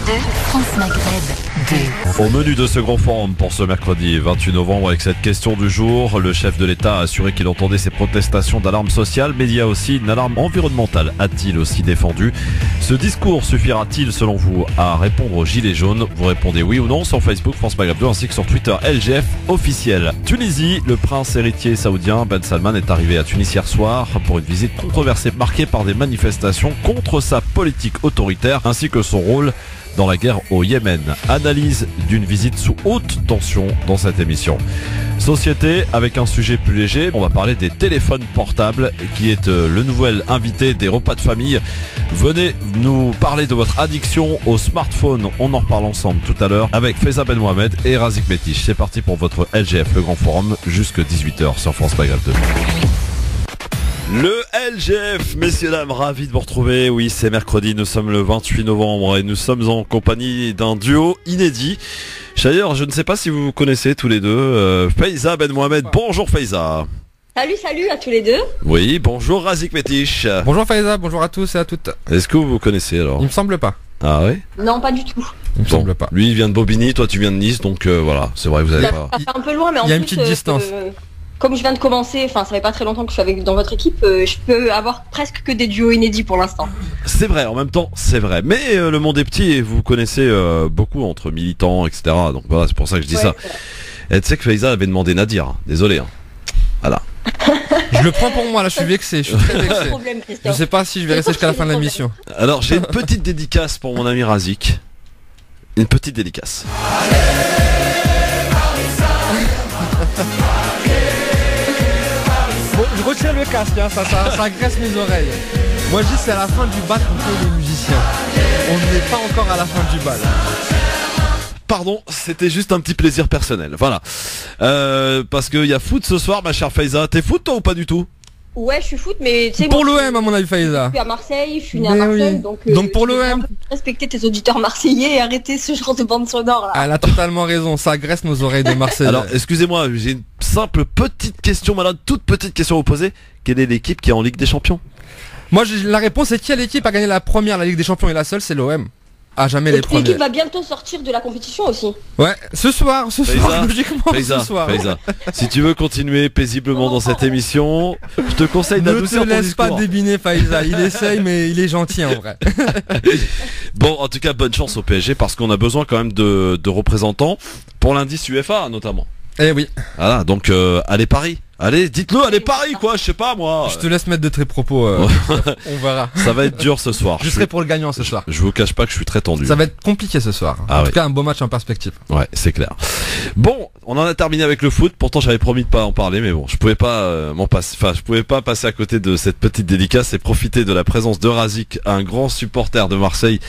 France Maghreb 2. Au menu de ce grand forum pour ce mercredi 28 novembre, avec cette question du jour, le chef de l'État a assuré qu'il entendait ces protestations d'alarme sociale, mais il y a aussi une alarme environnementale, a-t-il aussi défendu. Ce discours suffira-t-il selon vous à répondre aux gilets jaunes? Vous répondez oui ou non sur Facebook France Maghreb 2 ainsi que sur Twitter LGF officiel. Tunisie, le prince héritier saoudien Ben Salman est arrivé à Tunis hier soir pour une visite controversée marquée par des manifestations contre sa politique autoritaire ainsi que son rôle dans la guerre au Yémen. Analyse d'une visite sous haute tension dans cette émission. Société, avec un sujet plus léger, on va parler des téléphones portables qui est le nouvel invité des repas de famille. Venez nous parler de votre addiction au smartphone. On en reparle ensemble tout à l'heure avec Faiza Ben Mohamed et Razik Metiche. C'est parti pour votre LGF, le grand forum, jusque 18h sur France Maghreb 2. Le LGF, messieurs dames, ravi de vous retrouver. Oui, c'est mercredi, nous sommes le 28 novembre et nous sommes en compagnie d'un duo inédit. D'ailleurs, je ne sais pas si vous vous connaissez tous les deux. Faiza Ben Mohamed, bonjour Faiza. Salut à tous les deux. Oui, bonjour Razik Metiche. Bonjour Faiza, bonjour à tous et à toutes. Est-ce que vous vous connaissez alors? Il me semble pas. Ah oui? Non, pas du tout. Il me semble pas. Lui il vient de Bobigny, toi tu viens de Nice, donc voilà, c'est vrai, vous avez pas... Ça fait un peu loin, mais en Il y a plus, une petite distance. Comme je viens de commencer, enfin ça fait pas très longtemps que je suis dans votre équipe, je peux avoir presque que des duos inédits pour l'instant. C'est vrai, en même temps, c'est vrai. Mais le monde est petit et vous connaissez beaucoup entre militants, etc. Donc voilà, c'est pour ça que je dis ça. Et tu sais que Faiza avait demandé Nadir. Désolé. Hein. Voilà. Je le prends pour moi, là, je suis vexé. Je suis très vexé. Je sais pas si je vais rester jusqu'à la fin de la mission. Alors, j'ai une petite dédicace pour mon ami Razik. Une petite dédicace. Bon, je retire le casque, hein, ça agresse mes oreilles. Moi je dis c'est à la fin du bal qu'on fait les musiciens. On n'est pas encore à la fin du bal. Pardon, c'était juste un petit plaisir personnel. Voilà. Parce qu'il y a foot ce soir, ma chère Faiza. T'es foot toi ou pas du tout? Ouais, je suis foot, mais tu sais. Pour l'OM à mon avis, Faiza. Je suis à Marseille, je suis né à Marseille, oui. Donc pour l'OM. Respecter tes auditeurs marseillais et arrêter ce genre de bande sonore là. Elle a totalement raison, ça agresse nos oreilles de Marseille. Alors, excusez-moi, j'ai une simple petite question, malade, toute petite question à vous poser. Quelle est l'équipe qui est en Ligue des Champions? Moi, la réponse est quelle équipe a gagné la première, la Ligue des Champions, et la seule, c'est l'OM. Ah, jamais les premiers. L'équipe va bientôt sortir de la compétition aussi. Ouais, ce soir, logiquement, Faiza, ce soir. Faiza, si tu veux continuer paisiblement dans cette émission, je te conseille d'adoucir ton discours. Ne te laisse pas débiner, Faiza. Il essaye, mais il est gentil en vrai. Bon, en tout cas, bonne chance au PSG parce qu'on a besoin quand même de représentants pour l'indice UEFA notamment. Eh oui. Voilà, donc allez Paris. Allez, dites-le, allez Paris quoi, je sais pas moi. Je te laisse mettre de tes propos, on verra. Ça va être dur ce soir. Je serai pour le gagnant ce soir. Je vous cache pas que je suis très tendu. Ça va être compliqué ce soir. En tout cas, un beau match en perspective. Ouais, c'est clair. Bon, on en a terminé avec le foot. Pourtant, j'avais promis de pas en parler, mais bon, je pouvais pas je pouvais pas passer à côté de cette petite dédicace et profiter de la présence de Razik, un grand supporter de Marseille,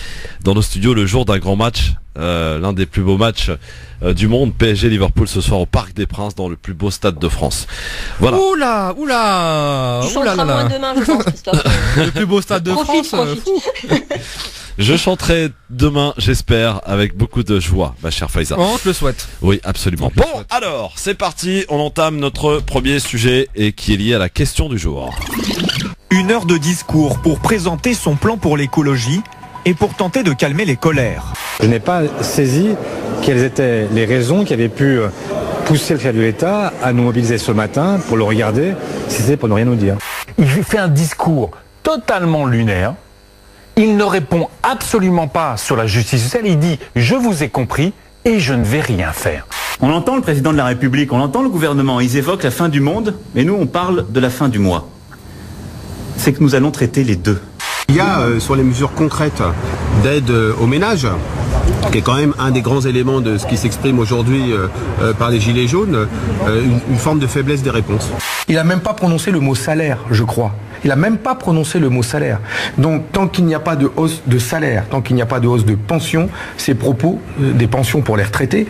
dans nos studios le jour d'un grand match. L'un des plus beaux matchs du monde, PSG Liverpool ce soir au Parc des Princes dans le plus beau stade de France. Voilà. Oula. Tu chanteras moins demain, je pense, Christophe. Le plus beau stade de France. Je chanterai demain, j'espère, avec beaucoup de joie, ma chère Faiza. On te le souhaite. Oui, absolument. Bon, alors, c'est parti, on entame notre premier sujet et qui est lié à la question du jour. 1 heure de discours pour présenter son plan pour l'écologie et pour tenter de calmer les colères. Je n'ai pas saisi quelles étaient les raisons qui avaient pu pousser le chef de l'État à nous mobiliser ce matin pour le regarder, si c'était pour ne rien nous dire. Il fait un discours totalement lunaire. Il ne répond absolument pas sur la justice sociale. Il dit « je vous ai compris et je ne vais rien faire ». On entend le président de la République, on entend le gouvernement, ils évoquent la fin du monde, mais nous on parle de la fin du mois. C'est que nous allons traiter les deux. Il y a sur les mesures concrètes d'aide aux ménages, qui est quand même un des grands éléments de ce qui s'exprime aujourd'hui par les Gilets jaunes, une forme de faiblesse des réponses. Il n'a même pas prononcé le mot salaire, je crois. Il n'a même pas prononcé le mot salaire. Donc tant qu'il n'y a pas de hausse de salaire, tant qu'il n'y a pas de hausse de pension, ces propos, des pensions pour les retraités,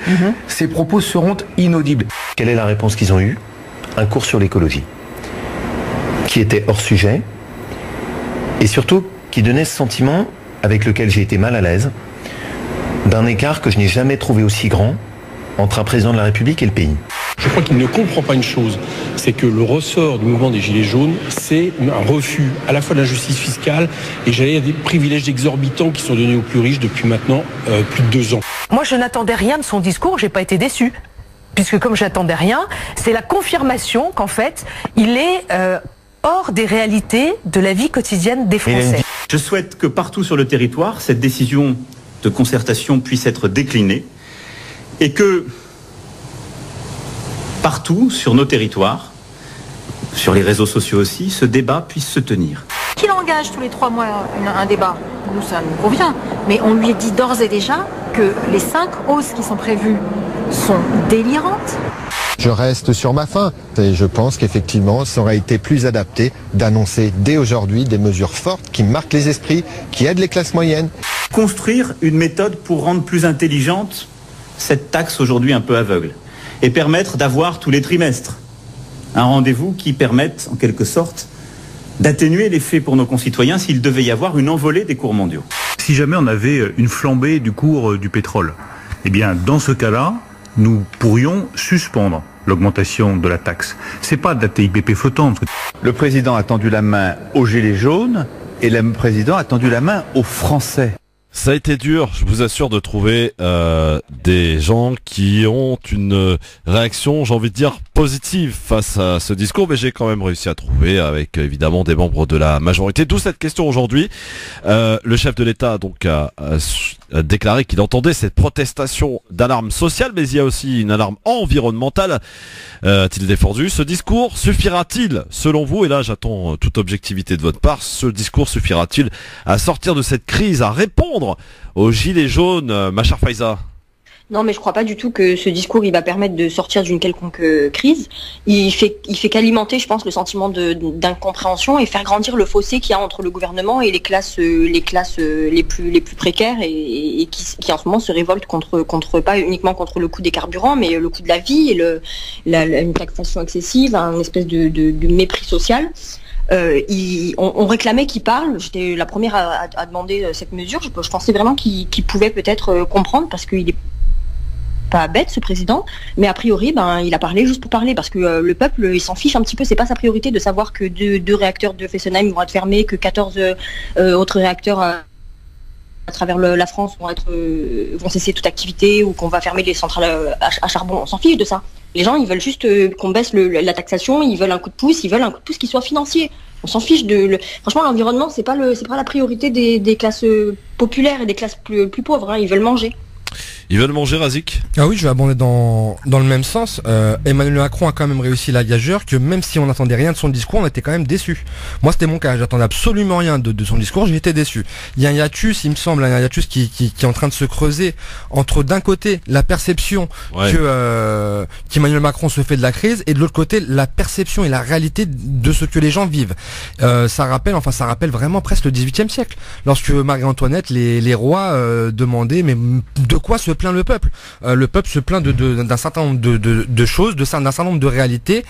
ces propos seront inaudibles. Quelle est la réponse qu'ils ont eue? Un cours sur l'écologie, qui était hors sujet, et surtout qui donnait ce sentiment, avec lequel j'ai été mal à l'aise, d'un écart que je n'ai jamais trouvé aussi grand entre un président de la République et le pays. Je crois qu'il ne comprend pas une chose, c'est que le ressort du mouvement des Gilets jaunes, c'est un refus à la fois de la justice fiscale et j'allais dire des privilèges exorbitants qui sont donnés aux plus riches depuis maintenant plus de 2 ans. Moi, je n'attendais rien de son discours, j'ai pas été déçue. Puisque comme j'attendais rien, c'est la confirmation qu'en fait, il est hors des réalités de la vie quotidienne des Français. Je souhaite que partout sur le territoire, cette décision de concertation puisse être déclinée et que partout sur nos territoires, sur les réseaux sociaux aussi, ce débat puisse se tenir. Qu'il engage tous les 3 mois un débat, nous ça nous convient, mais on lui a dit d'ores et déjà que les 5 hausses qui sont prévues sont délirantes. Je reste sur ma faim et je pense qu'effectivement ça aurait été plus adapté d'annoncer dès aujourd'hui des mesures fortes qui marquent les esprits, qui aident les classes moyennes. Construire une méthode pour rendre plus intelligente cette taxe aujourd'hui un peu aveugle et permettre d'avoir tous les trimestres un rendez-vous qui permette en quelque sorte d'atténuer l'effet pour nos concitoyens s'il devait y avoir une envolée des cours mondiaux. Si jamais on avait une flambée du cours du pétrole, eh bien dans ce cas-là, nous pourrions suspendre l'augmentation de la taxe. C'est pas de la TIPP flottante. Le président a tendu la main aux Gilets jaunes et le président a tendu la main aux Français. Ça a été dur, je vous assure, de trouver des gens qui ont une réaction, j'ai envie de dire, positive face à ce discours, mais j'ai quand même réussi à trouver avec évidemment des membres de la majorité. D'où cette question aujourd'hui. Le chef de l'État donc a déclaré qu'il entendait cette protestation d'alarme sociale, mais il y a aussi une alarme environnementale, a-t-il défendu. Ce discours suffira-t-il, selon vous, et là j'attends toute objectivité de votre part, ce discours suffira-t-il à sortir de cette crise, à répondre aux Gilets jaunes, ma chère Faiza? Non, mais je crois pas du tout que ce discours il va permettre de sortir d'une quelconque crise. Il fait qu'alimenter, je pense, le sentiment d'incompréhension et faire grandir le fossé qu'il y a entre le gouvernement et les classes les plus précaires et qui en ce moment se révoltent contre pas uniquement contre le coût des carburants, mais le coût de la vie et une taxation excessive, une espèce de mépris social. On réclamait qu'il parle. J'étais la première à demander cette mesure. Je pensais vraiment qu'il pouvait peut-être comprendre parce qu'il est pas bête ce président, mais a priori il a parlé juste pour parler parce que le peuple il s'en fiche un petit peu. C'est pas sa priorité de savoir que deux réacteurs de Fessenheim vont être fermés, que 14 autres réacteurs à travers la France vont cesser toute activité ou qu'on va fermer les centrales à charbon. On s'en fiche de ça. Les gens ils veulent juste qu'on baisse la taxation, ils veulent un coup de pouce, qui soit financier. On s'en fiche franchement l'environnement c'est pas la priorité des classes populaires et des classes plus pauvres, hein. Ils veulent manger. Ils veulent manger, Razik? Ah oui, je vais abonder dans le même sens. Emmanuel Macron a quand même réussi la gageure que même si on n'attendait rien de son discours, on était quand même déçus. Moi, c'était mon cas. J'attendais absolument rien de son discours. J'ai été déçu. Il y a un hiatus, il me semble, un hiatus qui est en train de se creuser entre d'un côté la perception qu'Emmanuel Macron se fait de la crise et de l'autre côté la perception et la réalité de ce que les gens vivent. Ça rappelle vraiment presque le XVIIIe siècle, lorsque Marie-Antoinette, les rois demandaient mais de quoi se plaint le peuple. Le peuple se plaint d'un certain nombre de choses, d'un certain nombre de réalités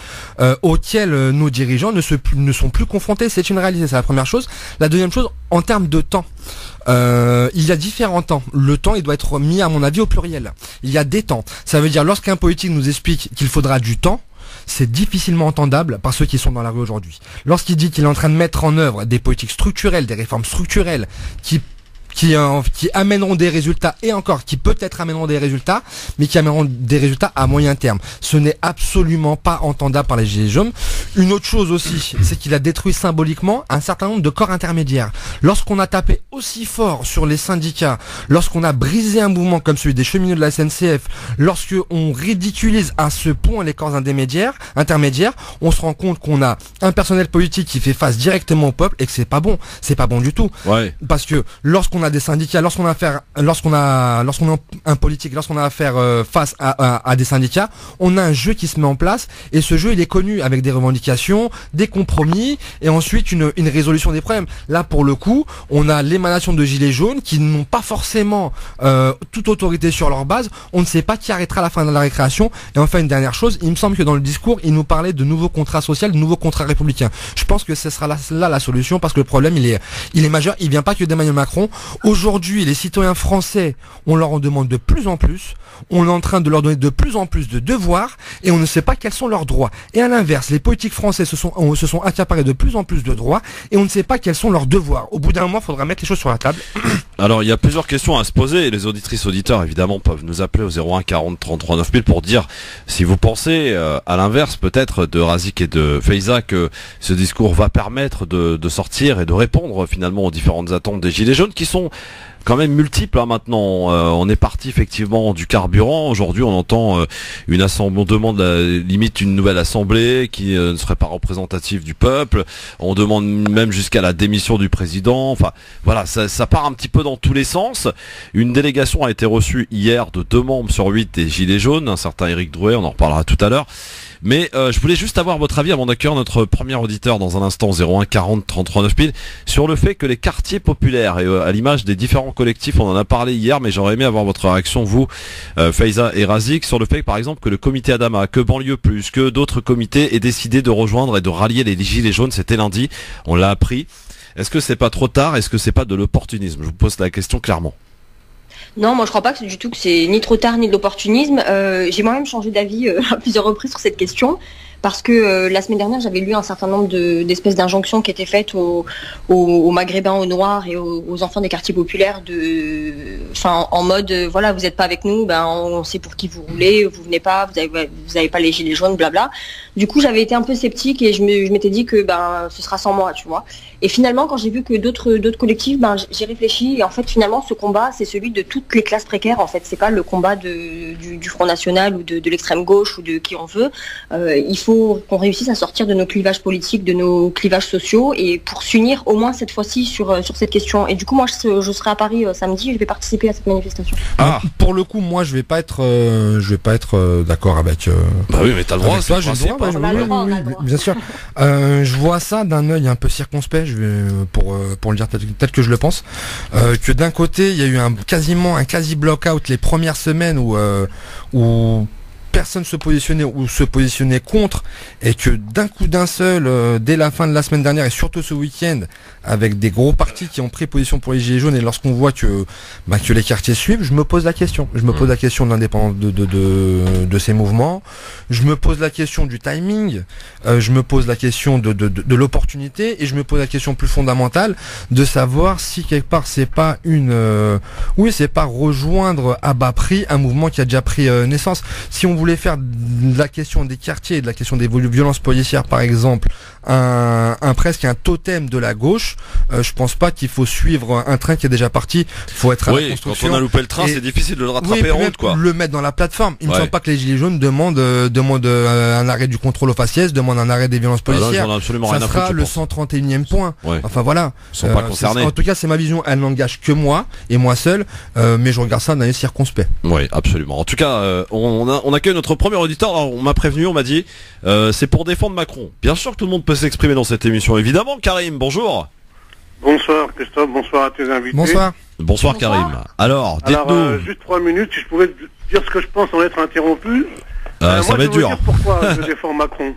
auxquelles nos dirigeants ne sont plus confrontés. C'est une réalité, c'est la première chose. La deuxième chose, en termes de temps, il y a différents temps. Le temps, il doit être mis, à mon avis, au pluriel. Il y a des temps. Ça veut dire, lorsqu'un politique nous explique qu'il faudra du temps, c'est difficilement entendable par ceux qui sont dans la rue aujourd'hui. Lorsqu'il dit qu'il est en train de mettre en œuvre des politiques structurelles, des réformes structurelles qui amèneront des résultats et encore qui peut-être amèneront des résultats, mais qui amèneront des résultats à moyen terme. Ce n'est absolument pas entendable par les Gilets jaunes. Une autre chose aussi, c'est qu'il a détruit symboliquement un certain nombre de corps intermédiaires. Lorsqu'on a tapé aussi fort sur les syndicats, lorsqu'on a brisé un mouvement comme celui des cheminots de la SNCF, lorsqu'on ridiculise à ce point les corps intermédiaires, on se rend compte qu'on a un personnel politique qui fait face directement au peuple et que c'est pas bon du tout. Ouais. Parce que lorsqu'on a des syndicats, lorsqu'on a un politique, lorsqu'on a affaire face à des syndicats, on a un jeu qui se met en place et ce jeu il est connu avec des revendications, des compromis et ensuite une résolution des problèmes. Là pour le coup, on a l'émanation de Gilets jaunes qui n'ont pas forcément toute autorité sur leur base. On ne sait pas qui arrêtera la fin de la récréation. Et enfin une dernière chose, il me semble que dans le discours, il nous parlait de nouveaux contrats sociaux, de nouveaux contrats républicains. Je pense que ce sera là la solution parce que le problème il est majeur. Il vient pas que d'Emmanuel Macron. Aujourd'hui, les citoyens français, on leur en demande de plus en plus, on est en train de leur donner de plus en plus de devoirs, et on ne sait pas quels sont leurs droits. Et à l'inverse, les politiques français se sont accaparés de plus en plus de droits, et on ne sait pas quels sont leurs devoirs. Au bout d'un moment, il faudra mettre les choses sur la table. Alors, il y a plusieurs questions à se poser, et les auditrices auditeurs, évidemment, peuvent nous appeler au 01 40 33 9000 pour dire si vous pensez, à l'inverse, peut-être, de Razik et de Faiza, que ce discours va permettre de sortir et de répondre, finalement, aux différentes attentes des Gilets jaunes, qui sont quand même multiples, hein, maintenant. On est parti effectivement du carburant. Aujourd'hui, on entend une assemblée, on demande limite une nouvelle assemblée qui ne serait pas représentative du peuple. On demande même jusqu'à la démission du président. Enfin, voilà, ça part un petit peu dans tous les sens. Une délégation a été reçue hier de 2 membres sur 8 des Gilets jaunes, un certain Éric Drouet, on en reparlera tout à l'heure. Mais je voulais juste avoir votre avis avant d'accueillir notre premier auditeur dans un instant, 01 40 33 9000, sur le fait que les quartiers populaires, et à l'image des différents collectifs, on en a parlé hier, mais j'aurais aimé avoir votre réaction, vous, Faiza et Razik, sur le fait, par exemple, que le comité Adama, que Banlieue Plus, que d'autres comités aient décidé de rejoindre et de rallier les Gilets jaunes. C'était lundi, on l'a appris. Est-ce que c'est pas trop tard? Est-ce que c'est pas de l'opportunisme? Je vous pose la question clairement. Non, moi je crois pas que du tout que c'est ni trop tard ni de l'opportunisme. J'ai moi-même changé d'avis à plusieurs reprises sur cette question. Parce que la semaine dernière, j'avais lu un certain nombre d'espèces d'injonctions qui étaient faites aux Maghrébins, aux Noirs et aux enfants des quartiers populaires, en mode voilà, vous n'êtes pas avec nous, ben on sait pour qui vous roulez, vous venez pas, vous avez pas les gilets jaunes, blabla. Du coup, j'avais été un peu sceptique et je m'étais dit que ce sera sans moi, tu vois. Et finalement, quand j'ai vu que d'autres collectifs, j'ai réfléchi et en fait, finalement, ce combat, c'est celui de toutes les classes précaires. En fait, c'est pas le combat du Front National ou de l'extrême gauche ou de qui on veut. Il faut qu'on réussisse à sortir de nos clivages politiques, de nos clivages sociaux, et pour s'unir au moins cette fois-ci sur cette question. Et du coup, moi, je serai à Paris samedi, et je vais participer à cette manifestation. Ah, pour le coup, moi, je vais pas être d'accord avec. Bah oui, mais t'as le droit. Toi, j'ai le droit. Bien sûr. Je vois ça d'un œil un peu circonspect. Pour le dire tel que je le pense, que d'un côté, il y a eu un quasi block-out les premières semaines où personne se positionnait ou se positionnait contre, et que d'un coup d'un seul, dès la fin de la semaine dernière et surtout ce week-end, avec des gros partis qui ont pris position pour les Gilets jaunes, et lorsqu'on voit que les quartiers suivent, je me pose la question. Je me pose la question de l'indépendance de ces mouvements. Je me pose la question du timing. Je me pose la question de l'opportunité, et je me pose la question plus fondamentale de savoir si quelque part c'est pas c'est pas rejoindre à bas prix un mouvement qui a déjà pris naissance. Si on voulait faire de la question des quartiers et de la question des violences policières, par exemple, presque un totem de la gauche, je pense pas qu'il faut suivre un train qui est déjà parti. Faut être à la construction. Quand on a loupé le train, c'est difficile de le rattraper en route, quoi. Le mettre dans la plateforme. Il ne me semble pas que les Gilets jaunes demandent un arrêt du contrôle aux faciès, demandent un arrêt des violences policières. Ça sera le 131e point. Ouais. Enfin voilà. Ils sont pas concernés. En tout cas, c'est ma vision. Elle n'engage que moi et moi seul, mais je regarde ça d'un œil circonspect. Oui, absolument. En tout cas, on accueille notre premier auditeur. Alors, on m'a prévenu, on m'a dit, c'est pour défendre Macron. Bien sûr que tout le monde peut s'exprimer dans cette émission, évidemment. Karim, bonjour. Bonsoir Christophe, bonsoir à tes invités. Bonsoir Karim. Alors, dites-nous. Juste 3 minutes, si je pouvais dire ce que je pense sans être interrompu. Ça va être dur. Dire pourquoi je défends Macron.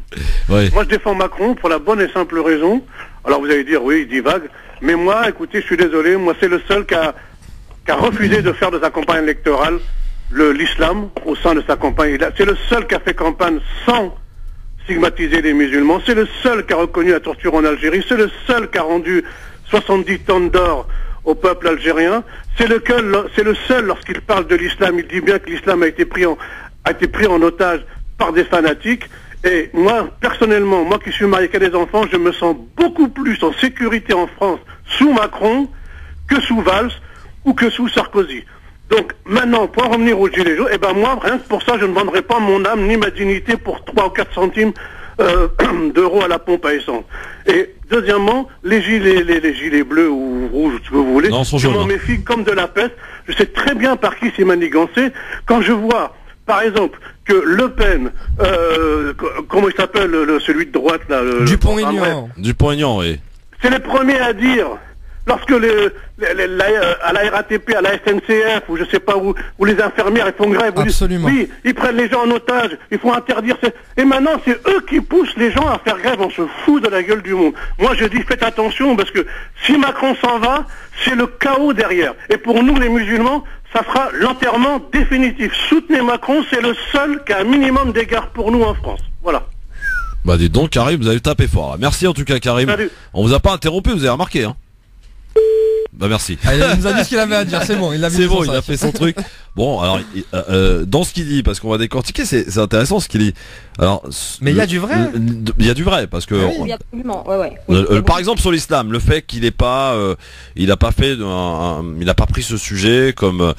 Oui. Moi je défends Macron pour la bonne et simple raison. Alors vous allez dire oui, il divague. Mais moi, écoutez, je suis désolé, moi c'est le seul qui a refusé de faire de sa campagne électorale l'islam au sein de sa campagne. C'est le seul qui a fait campagne sans stigmatiser les musulmans. C'est le seul qui a reconnu la torture en Algérie. C'est le seul qui a rendu 70 tonnes d'or au peuple algérien. C'est le seul, lorsqu'il parle de l'islam, il dit bien que l'islam a été pris en otage par des fanatiques. Et moi, personnellement, moi qui suis marié qui a des enfants, je me sens beaucoup plus en sécurité en France sous Macron que sous Valls ou que sous Sarkozy. Donc maintenant, pour en revenir aux Gilets jaunes, moi, rien que pour ça, je ne vendrai pas mon âme ni ma dignité pour 3 ou 4 centimes d'euros à la pompe à essence. Et deuxièmement, les gilets bleus ou rouges, ce que vous voulez, je m'en méfie comme de la peste. Je sais très bien par qui c'est manigancé. Quand je vois, par exemple, que Le Pen, comment il s'appelle, celui de droite là, Dupont-Aignan. Dupont-Aignan, oui. C'est les premiers à dire, lorsque à la RATP, à la SNCF, ou je sais pas où les infirmières ils font grève, Absolument. oui, ils prennent les gens en otage, il faut interdire. Et maintenant, c'est eux qui poussent les gens à faire grève. On se fout de la gueule du monde. Moi, je dis faites attention parce que si Macron s'en va, c'est le chaos derrière. Et pour nous, les musulmans, ça sera l'enterrement définitif. Soutenez Macron, c'est le seul qui a un minimum d'égard pour nous en France. Voilà. Bah dites donc Karim, vous avez tapé fort là. Merci en tout cas Karim. Salut. On vous a pas interrompu, vous avez remarqué hein. Bah merci. Ah, il nous a dit ce qu'il avait à dire, c'est bon, il a C'est bon, il a fait son truc. Bon, alors dans ce qu'il dit, parce qu'on va décortiquer, c'est intéressant ce qu'il dit. Alors, mais il y a du vrai. Il y a du vrai parce que Oui, absolument. Ouais. par exemple sur l'islam, le fait qu'il ait pas, il a pas pris ce sujet comme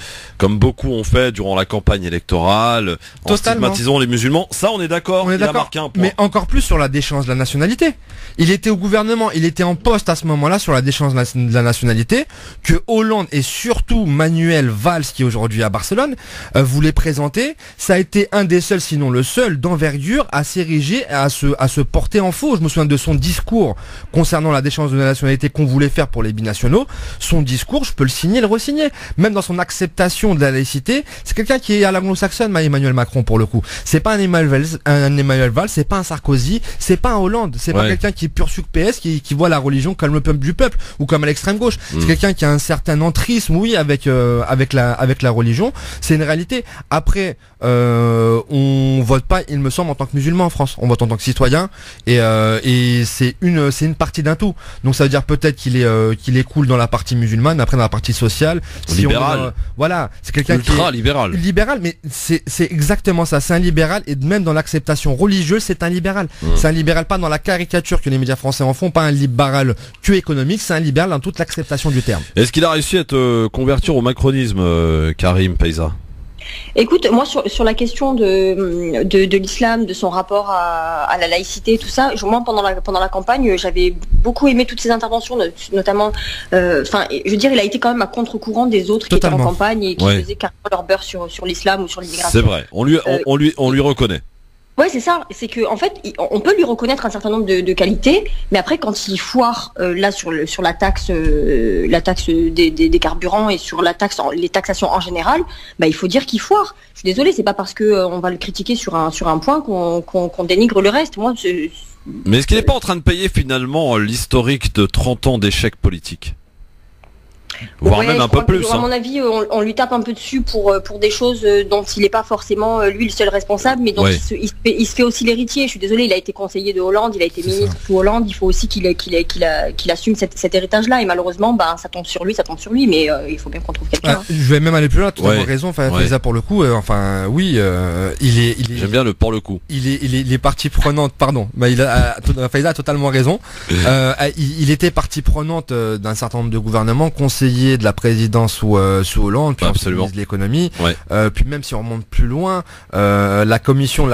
beaucoup ont fait durant la campagne électorale, en stigmatisant les musulmans. Ça, on est d'accord. Il a marqué un point. Mais encore plus sur la déchéance de la nationalité. Il était au gouvernement, il était en poste à ce moment-là sur la déchéance de la nationalité, que Hollande et surtout Manuel Valls, qui est aujourd'hui à Barcelone, voulait présenter. Ça a été un des seuls, sinon le seul, d'envergure à s'ériger, à se porter en faux. Je me souviens de son discours concernant la déchéance de la nationalité qu'on voulait faire pour les binationaux. Son discours, je peux le signer, le re-signer. Même dans son acceptation de la laïcité, c'est quelqu'un qui est à l'anglo-saxonne, Emmanuel Macron pour le coup. C'est pas un Emmanuel Valls, c'est pas un Sarkozy, c'est pas un Hollande, c'est pas quelqu'un qui est pur sucre PS, qui voit la religion comme le peuple du peuple ou comme à l'extrême gauche. C'est quelqu'un qui a un certain entrisme, oui, avec la religion. C'est une réalité. Après, on vote pas, il me semble, en tant que musulman en France. On vote en tant que citoyen et c'est une partie d'un tout. Donc ça veut dire peut-être qu'il est cool dans la partie musulmane, après dans la partie sociale. Libéral. Voilà, c'est quelqu'un qui est libéral. Libéral, mais c'est exactement ça. C'est un libéral et même dans l'acceptation religieuse, c'est un libéral. C'est un libéral pas dans la caricature que les médias français en font, pas un libéral que économique, c'est un libéral dans toute l'acceptation du terme. Est-ce qu'il a réussi à te convertir au macronisme, Karim Peyza? Écoute, moi sur la question de l'islam, de son rapport à la laïcité, tout ça, moi pendant la campagne, j'avais beaucoup aimé toutes ces interventions, notamment, je veux dire, il a été quand même à contre-courant des autres qui étaient en campagne et qui faisaient carrément leur beurre sur l'islam ou sur l'immigration. C'est vrai, on lui reconnaît. Ouais, c'est ça. C'est que en fait, on peut lui reconnaître un certain nombre de qualités, mais après, quand il foire là sur la taxe des carburants et sur les taxations en général, bah il faut dire qu'il foire. Je suis désolée, c'est pas parce que on va le critiquer sur un point qu'on dénigre le reste. Moi, mais est-ce qu'il n'est pas en train de payer finalement l'historique de 30 ans d'échecs politiques? Voire même un peu plus. À mon avis, on lui tape un peu dessus pour des choses dont il n'est pas forcément lui le seul responsable, mais dont il se fait aussi l'héritier. Je suis désolée, il a été conseiller de Hollande, il a été ministre sous Hollande. Il faut aussi qu'il assume cet héritage-là. Et malaisément, ça tombe sur lui, mais il faut bien qu'on trouve quelqu'un. Je vais même aller plus loin. Tu as raison. Faiza, pour le coup, il est. J'aime bien le pour le coup. Il est partie prenante. Pardon. Faiza a totalement raison. Il était partie pronante d'un certain nombre de gouvernements, conseiller de la présidence sous Hollande, puis de l'économie, puis même si on remonte plus loin, la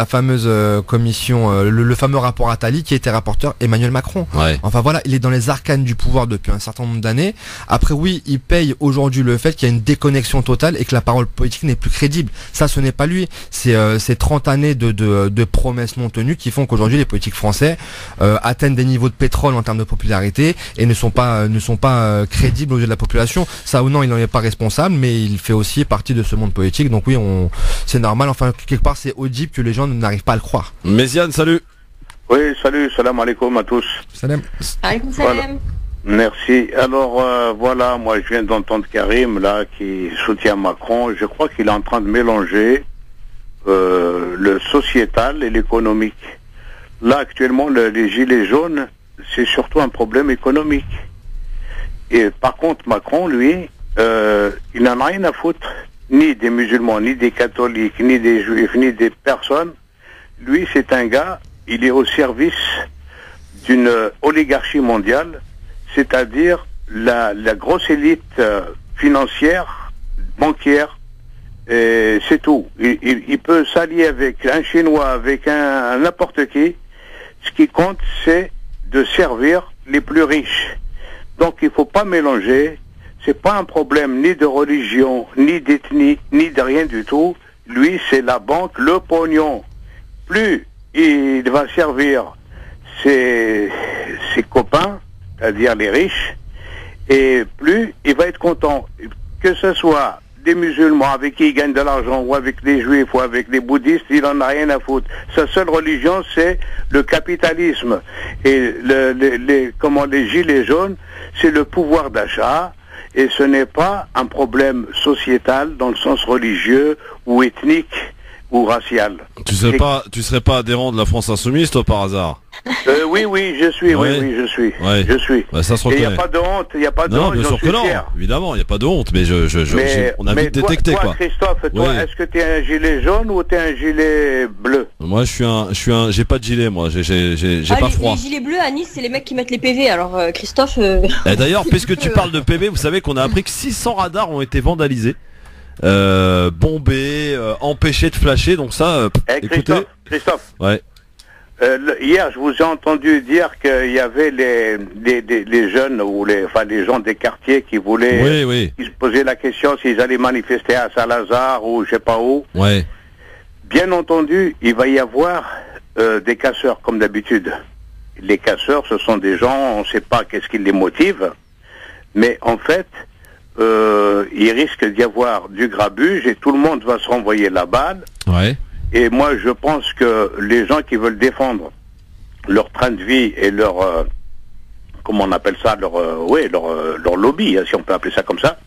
fameuse commission, le fameux rapport Attali qui était rapporteur Emmanuel Macron. Enfin voilà, il est dans les arcanes du pouvoir depuis un certain nombre d'années. Après oui, il paye aujourd'hui le fait qu'il y a une déconnexion totale et que la parole politique n'est plus crédible. Ça, ce n'est pas lui. C'est 30 années de promesses non tenues qui font qu'aujourd'hui les politiques français atteignent des niveaux de pétrole en termes de popularité et ne sont pas crédibles aux yeux de la population. Ça ou non, il n'en est pas responsable, mais il fait aussi partie de ce monde politique. Donc oui, c'est normal. Enfin, quelque part, c'est audible que les gens n'arrivent pas à le croire. Méziane, salut. Oui, salut, salam alaikum à tous. Salam. Alaikum salam. Voilà. Merci. Alors voilà, moi je viens d'entendre Karim là qui soutient Macron. Je crois qu'il est en train de mélanger le sociétal et l'économique. Là actuellement, les gilets jaunes, c'est surtout un problème économique. Et par contre, Macron, lui, il n'en a rien à foutre, ni des musulmans, ni des catholiques, ni des juifs, ni des personnes. Lui, c'est un gars, il est au service d'une oligarchie mondiale, c'est-à-dire la grosse élite financière, bancaire, et c'est tout. Il peut s'allier avec un Chinois, avec un n'importe qui. Ce qui compte, c'est de servir les plus riches. Donc il faut pas mélanger, c'est pas un problème ni de religion, ni d'ethnie, ni de rien du tout. Lui, c'est la banque, le pognon. Plus il va servir ses copains, c'est-à-dire les riches, Et plus, il va être content. Que ce soit des musulmans avec qui il gagne de l'argent, ou avec des juifs, ou avec des bouddhistes, il en a rien à foutre. Sa seule religion, c'est le capitalisme. Et les gilets jaunes, c'est le pouvoir d'achat. Et ce n'est pas un problème sociétal dans le sens religieux ou ethnique ou racial. Tu serais pas adhérent de la France Insoumise, toi, par hasard? Oui, je suis. Ouais. Oui, je suis. Ouais. Je suis. Bah, ça se Et il reconnaît. n'y a pas de honte, il n'y a pas de Non, honte, bien j'en sûr suis que non. fier. Évidemment, il n'y a pas de honte, mais on a vite détecté, toi, quoi. Christophe, toi, Oui. est-ce que tu es un gilet jaune ou tu es un gilet bleu? Moi, j'ai pas de gilet, moi. J'ai pas froid. Les gilets bleus à Nice, c'est les mecs qui mettent les PV. Alors, Christophe. Et d'ailleurs, puisque tu parles de PV, vous savez qu'on a appris que 600 radars ont été vandalisés, bombés, empêchés de flasher. Donc ça, écoutez. Christophe. Ouais. Hier, je vous ai entendu dire qu'il y avait les jeunes ou les gens des quartiers qui voulaient, qui se posaient la question s'ils allaient manifester à Saint-Lazare ou je sais pas où. Ouais. Bien entendu, il va y avoir des casseurs comme d'habitude. Les casseurs, ce sont des gens, on ne sait pas qu'est-ce qui les motive, mais en fait, il risque d'y avoir du grabuge et tout le monde va se renvoyer la balle. Ouais. Et moi, je pense que les gens qui veulent défendre leur train de vie et leur, comment on appelle ça, leur lobby, hein, si on peut appeler ça comme ça,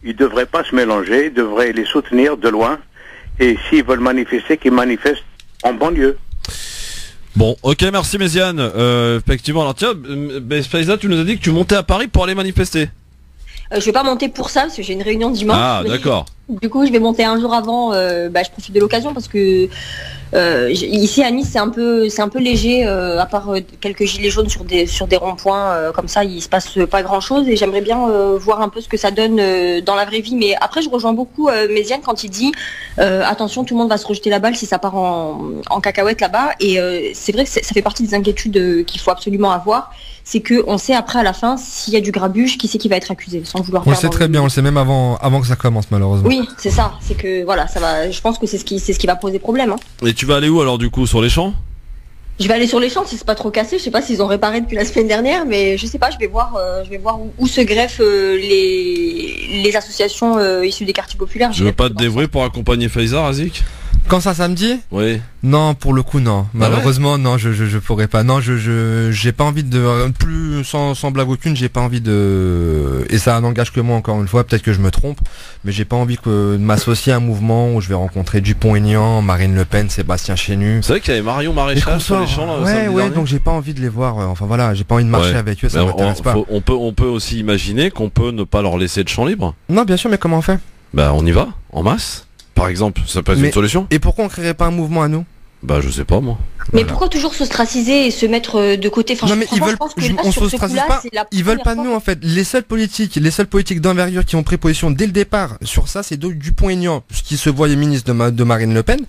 ils ne devraient pas se mélanger, ils devraient les soutenir de loin. Et s'ils veulent manifester, qu'ils manifestent en banlieue. Bon, ok, merci Méziane. Effectivement, alors tiens, Faiza, tu nous as dit que tu montais à Paris pour aller manifester. Je vais pas monter pour ça parce que j'ai une réunion dimanche. Ah, d'accord. Du coup, je vais monter un jour avant. Je profite de l'occasion parce que ici à Nice, c'est un peu léger, à part quelques gilets jaunes sur des ronds-points comme ça, il se passe pas grand-chose. Et j'aimerais bien voir un peu ce que ça donne dans la vraie vie. Mais après, je rejoins beaucoup Méziane quand il dit attention, tout le monde va se rejeter la balle si ça part en cacahuète là-bas. Et c'est vrai que ça fait partie des inquiétudes qu'il faut absolument avoir. C'est que on sait après à la fin s'il y a du grabuge, qui c'est qui va être accusé, sans vouloir. On le sait très bien, on le sait même avant que ça commence malheureusement. Oui, c'est ça. C'est que voilà, ça va. Je pense que c'est ce qui va poser problème. Hein. Et tu vas aller où alors du coup, sur les champs? Je vais aller sur les champs si c'est pas trop cassé. Je sais pas s'ils ont réparé depuis la semaine dernière, mais je sais pas. Je vais voir où se greffent les associations issues des quartiers populaires. Je veux pas te dévouer pour accompagner Faiza, Razik? Quand ça samedi? Oui. Non, pour le coup non. Malheureusement non, je pourrais pas. Non, j'ai pas envie de plus sans blague aucune, j'ai pas envie de, et ça n'engage que moi encore une fois, peut-être que je me trompe, mais j'ai pas envie de m'associer à un mouvement où je vais rencontrer Dupont-Aignan, Marine Le Pen, Sébastien Chenu. C'est vrai qu'il y avait Marion Maréchal sur les champs là, samedi dernier. Donc j'ai pas envie de les voir, enfin voilà, j'ai pas envie de marcher avec eux, ça m'intéresse pas. On peut aussi imaginer qu'on peut ne pas leur laisser de champ libre. Non, bien sûr, mais comment on fait? Bah on y va, en masse. Par exemple, ça peut être une solution. Et pourquoi on créerait pas un mouvement à nous? Bah je sais pas moi. Mais pourquoi toujours se straciser et se mettre de côté? Enfin, non mais ils veulent, on se strasise pas. Ils veulent pas de nous en fait. Les seules politiques d'envergure qui ont pris position dès le départ sur ça, c'est Dupont-Aignan, qui se voyait ministre de Marine Le Pen,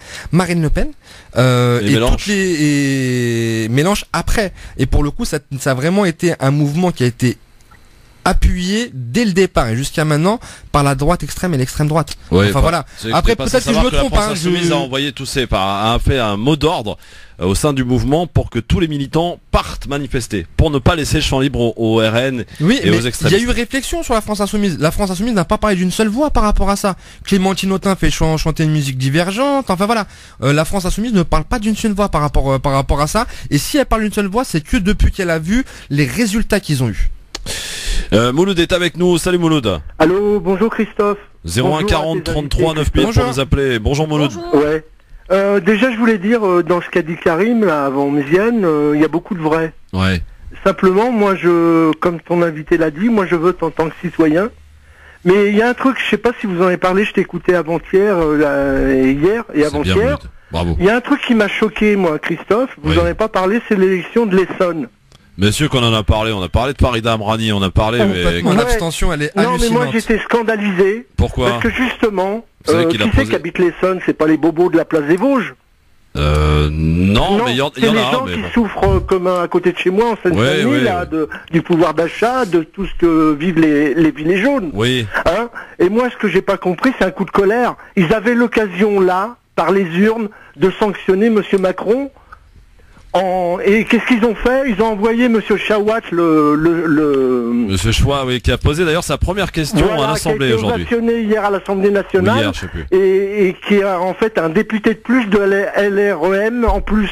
et Mélenchon après. Et pour le coup, ça a vraiment été un mouvement qui a été appuyé dès le départ et jusqu'à maintenant par la droite extrême et l'extrême droite. Ouais, enfin voilà. Après peut-être que je me trompe. La France Insoumise a envoyé a fait un mot d'ordre au sein du mouvement pour que tous les militants partent manifester, pour ne pas laisser le champ libre au RN et aux extrémistes. Il y a eu réflexion sur la France Insoumise. La France Insoumise n'a pas parlé d'une seule voix par rapport à ça. Clémentine Autain fait chanter une musique divergente. Enfin voilà. La France Insoumise ne parle pas d'une seule voix par rapport à ça. Et si elle parle d'une seule voix, c'est que depuis qu'elle a vu les résultats qu'ils ont eus. Mouloud est avec nous, salut Mouloud. Allô, bonjour Christophe. 01 40 33 9000 pour nous appeler. Bonjour Mouloud. Ouais. Déjà je voulais dire, dans ce qu'a dit Karim là, avant Méziane, il y a beaucoup de vrai. Ouais. Simplement, moi comme ton invité l'a dit, moi je vote en tant que citoyen. Mais il y a un truc, je sais pas si vous en avez parlé, je t'ai écouté avant-hier, hier et avant-hier. Bravo. Il y a un truc qui m'a choqué, moi, Christophe, vous en avez pas parlé, c'est l'élection de l'Essonne. Monsieur qu'on en a parlé, on a parlé de Farida Amrani, on a parlé... Mon abstention, elle est hallucinante. Non, mais moi j'étais scandalisé. Pourquoi? Parce que justement, qui c'est qui habite l'Essonne? C'est pas les bobos de la place des Vosges? Non, mais il y en a. C'est les gens qui souffrent comme à côté de chez moi, en Seine-Saint-Denis, là, du pouvoir d'achat, de tout ce que vivent les gilets jaunes. Oui. Hein? Et moi, ce que j'ai pas compris, c'est un coup de colère. Ils avaient l'occasion là, par les urnes, de sanctionner Monsieur Macron Et qu'est-ce qu'ils ont fait? Ils ont envoyé Monsieur Chawat, Monsieur Choix, oui, qui a posé d'ailleurs sa première question à l'Assemblée aujourd'hui. Qui a été ovationné hier à l'Assemblée nationale, hier, je sais plus. Et qui a en fait un député de plus de LREM en plus.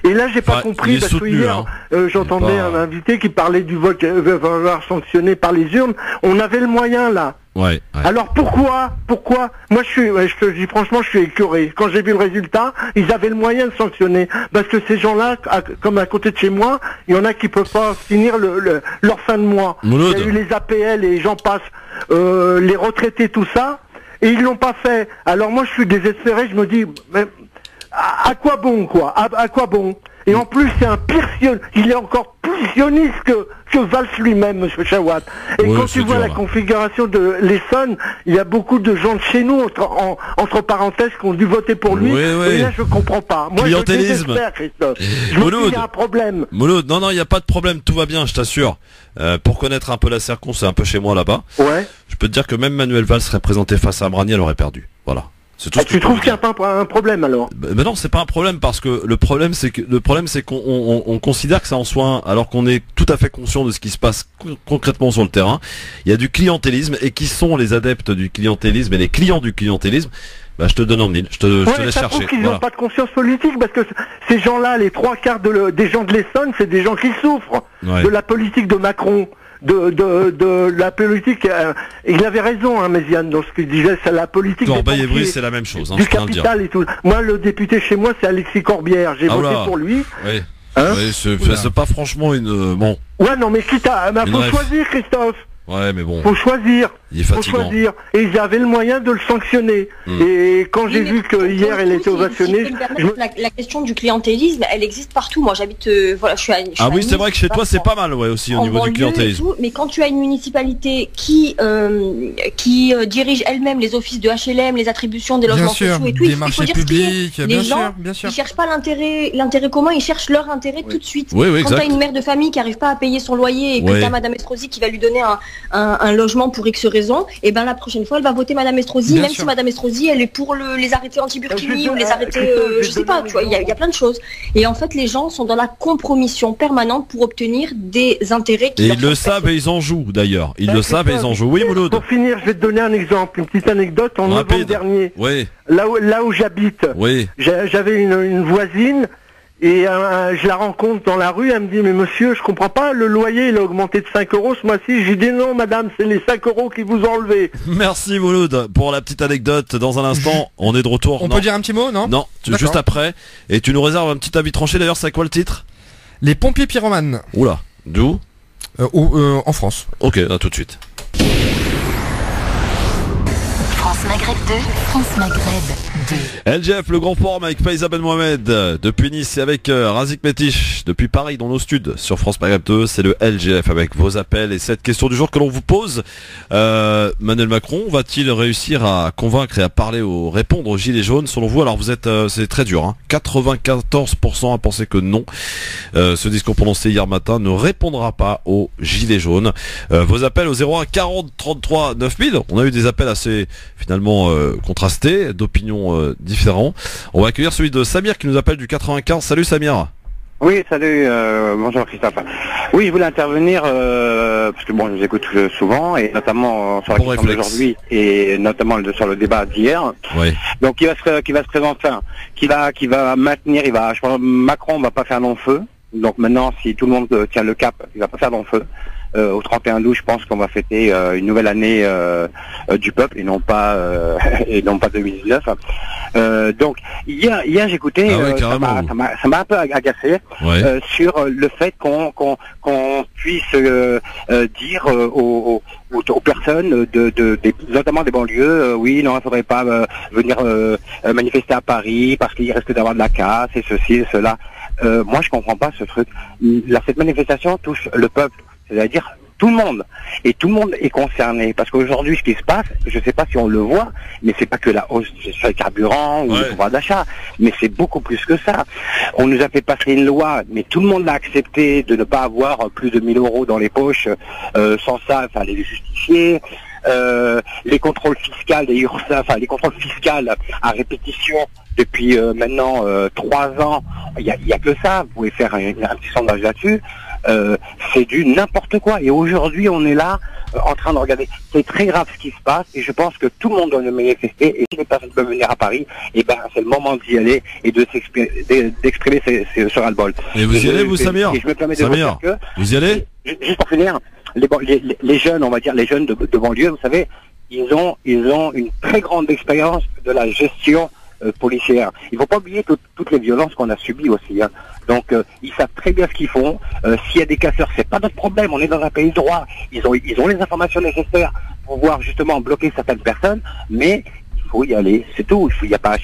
Et là, j'ai pas compris parce que hier, j'entendais un invité qui parlait du vote qui va falloir sanctionner par les urnes. On avait le moyen là. Ouais. Alors pourquoi moi je te dis franchement, je suis écœuré. Quand j'ai vu le résultat, ils avaient le moyen de sanctionner parce que ces gens-là, comme à côté de chez moi, il y en a qui peuvent pas finir leur fin de mois. Mouloud. Il y a eu les APL et j'en passe, les retraités, tout ça, et ils l'ont pas fait. Alors moi je suis désespéré, je me dis mais à quoi bon quoi? À quoi bon? Et en plus, c'est un pire sioniste. Il est encore plus sioniste que Valls lui-même, Monsieur Chawat. Et quand tu vois la configuration de l'Essonne, il y a beaucoup de gens de chez nous, entre parenthèses, qui ont dû voter pour lui. Et là, je comprends pas. Moi, clientélisme. Je désespère, Christophe. Je me dis, il y a un problème. Mouloud, non, il n'y a pas de problème, tout va bien, je t'assure. Pour connaître un peu la circonstance, c'est un peu chez moi là-bas. Ouais. Je peux te dire que même Manuel Valls serait présenté face à Amrani, elle aurait perdu. Voilà. Tu trouves qu'il n'y a pas un problème alors? Mais non, c'est pas un problème parce que le problème c'est qu'on considère que ça en soit un, alors qu'on est tout à fait conscient de ce qui se passe concrètement sur le terrain. Il y a du clientélisme, et qui sont les adeptes du clientélisme et les clients du clientélisme? Bah, je te donne en mille, je te laisse chercher. Prouve qu'ils n'ont pas de conscience politique, parce que ces gens-là, les 3/4 des gens de l'Essonne, c'est des gens qui souffrent de la politique de Macron. De la politique, il avait raison, hein, Méziane, dans ce qu'il disait, c'est la politique des banquiers, c'est la même chose, hein, du capital et tout. Moi, le député chez moi, c'est Alexis Corbière, j'ai voté pour lui. Oui. Hein, c'est pas franchement une... bon. Ouais, non, mais quitte à... faut choisir, Christophe. Ouais, mais bon. Faut choisir. Il est fatigant. Faut choisir. Et ils avaient le moyen de le sanctionner. Et quand j'ai vu que hier elle était ovationnée, la question du clientélisme, elle existe partout. Moi, j'habite, voilà, je suis à oui, c'est vrai que chez toi, c'est pas mal, ouais, aussi au niveau du clientélisme. Mais quand tu as une municipalité qui dirige elle-même les offices de HLM, les attributions des logements sociaux et tout, des marchés publics, les gens, ils cherchent pas l'intérêt commun, ils cherchent leur intérêt tout de suite. Quand tu as une mère de famille qui arrive pas à payer son loyer et que tu as Madame Estrosi qui va lui donner un logement pour X raison, et ben la prochaine fois elle va voter Madame Estrosi, même si Madame Estrosi elle est pour les arrêtés anti-Burkini ou les arrêtés, je sais pas, tu vois, il y a plein de choses. Et en fait les gens sont dans la compromission permanente pour obtenir des intérêts qui... Et ils le savent et ils en jouent d'ailleurs. Ils le savent et ils en jouent. Oui, Mouloud. Pour finir, je vais te donner un exemple, une petite anecdote. En novembre dernier, là où j'habite, j'avais une voisine. Et je la rencontre dans la rue, elle me dit, mais monsieur, je comprends pas, le loyer il a augmenté de 5 euros ce mois-ci. J'ai dit non madame, c'est les 5 euros qui vous ont enlevé. Merci Mouloud pour la petite anecdote. Dans un instant, on est de retour. On peut dire un petit mot, non? Non, juste après. Et tu nous réserves un petit avis tranché, d'ailleurs, c'est quoi le titre? Les pompiers pyromanes. Oula, d'où? En France. Ok, à tout de suite. France Maghreb 2, France Maghreb 2. LGF, le grand forum avec Faiza Ben Mohamed depuis Nice et avec Razik Métiche depuis Paris dans nos studs sur France Maghreb 2. C'est le LGF avec vos appels et cette question du jour que l'on vous pose. Emmanuel Macron va-t-il réussir à convaincre et à répondre aux gilets jaunes selon vous? Alors vous êtes, c'est très dur, hein, 94% à penser que non. Ce discours prononcé hier matin ne répondra pas aux gilets jaunes. Vos appels au 01 40 33 9000. On a eu des appels assez finalement contrastés, d'opinions différents. On va accueillir celui de Samir qui nous appelle du 95. Salut Samir. Oui, salut, bonjour Christophe. Oui, je voulais intervenir parce que bon, je vous écoute souvent et notamment sur la question d'aujourd'hui et notamment sur le débat d'hier. Oui. Donc qui va se présenter, qui va maintenir, je pense Macron va pas faire long feu. Donc maintenant, si tout le monde tient le cap, il va pas faire long feu. Au 31/12, je pense qu'on va fêter une nouvelle année du peuple et non pas 2019. Donc hier j'écoutais, ça m'a un peu agacé sur le fait qu'on puisse dire aux personnes notamment des banlieues, oui, non, il faudrait pas venir manifester à Paris parce qu'il risque d'avoir de la casse et ceci et cela. Moi, je comprends pas ce truc. Cette manifestation touche le peuple. C'est-à-dire tout le monde. Et tout le monde est concerné. Parce qu'aujourd'hui, ce qui se passe, je ne sais pas si on le voit, mais c'est pas que la hausse sur les carburants ou le pouvoir d'achat, mais c'est beaucoup plus que ça. On nous a fait passer une loi, mais tout le monde l'a accepté de ne pas avoir plus de 1000 euros dans les poches. Sans ça, il fallait les justifier. les contrôles fiscaux, les contrôles fiscaux à répétition depuis maintenant 3 ans. Il y a que ça. Vous pouvez faire un petit sondage là-dessus. C'est du n'importe quoi. Et aujourd'hui, on est là en train de regarder. C'est très grave ce qui se passe et je pense que tout le monde doit le manifester. Et si les personnes peuvent venir à Paris, eh ben c'est le moment d'y aller et d'exprimer ce ras-le-bol. Et vous y allez, vous, Samir? Je me permets de Samir, vous dire que, vous y allez? Juste pour finir, les jeunes, on va dire les jeunes de banlieue, vous savez, ils ont une très grande expérience de la gestion policière. Il ne faut pas oublier toutes les violences qu'on a subies aussi. Hein. Donc ils savent très bien ce qu'ils font. S'il y a des casseurs, c'est pas notre problème. On est dans un pays de droit. Ils ont les informations nécessaires pour pouvoir justement bloquer certaines personnes, mais il faut y aller. C'est tout. Il y a pas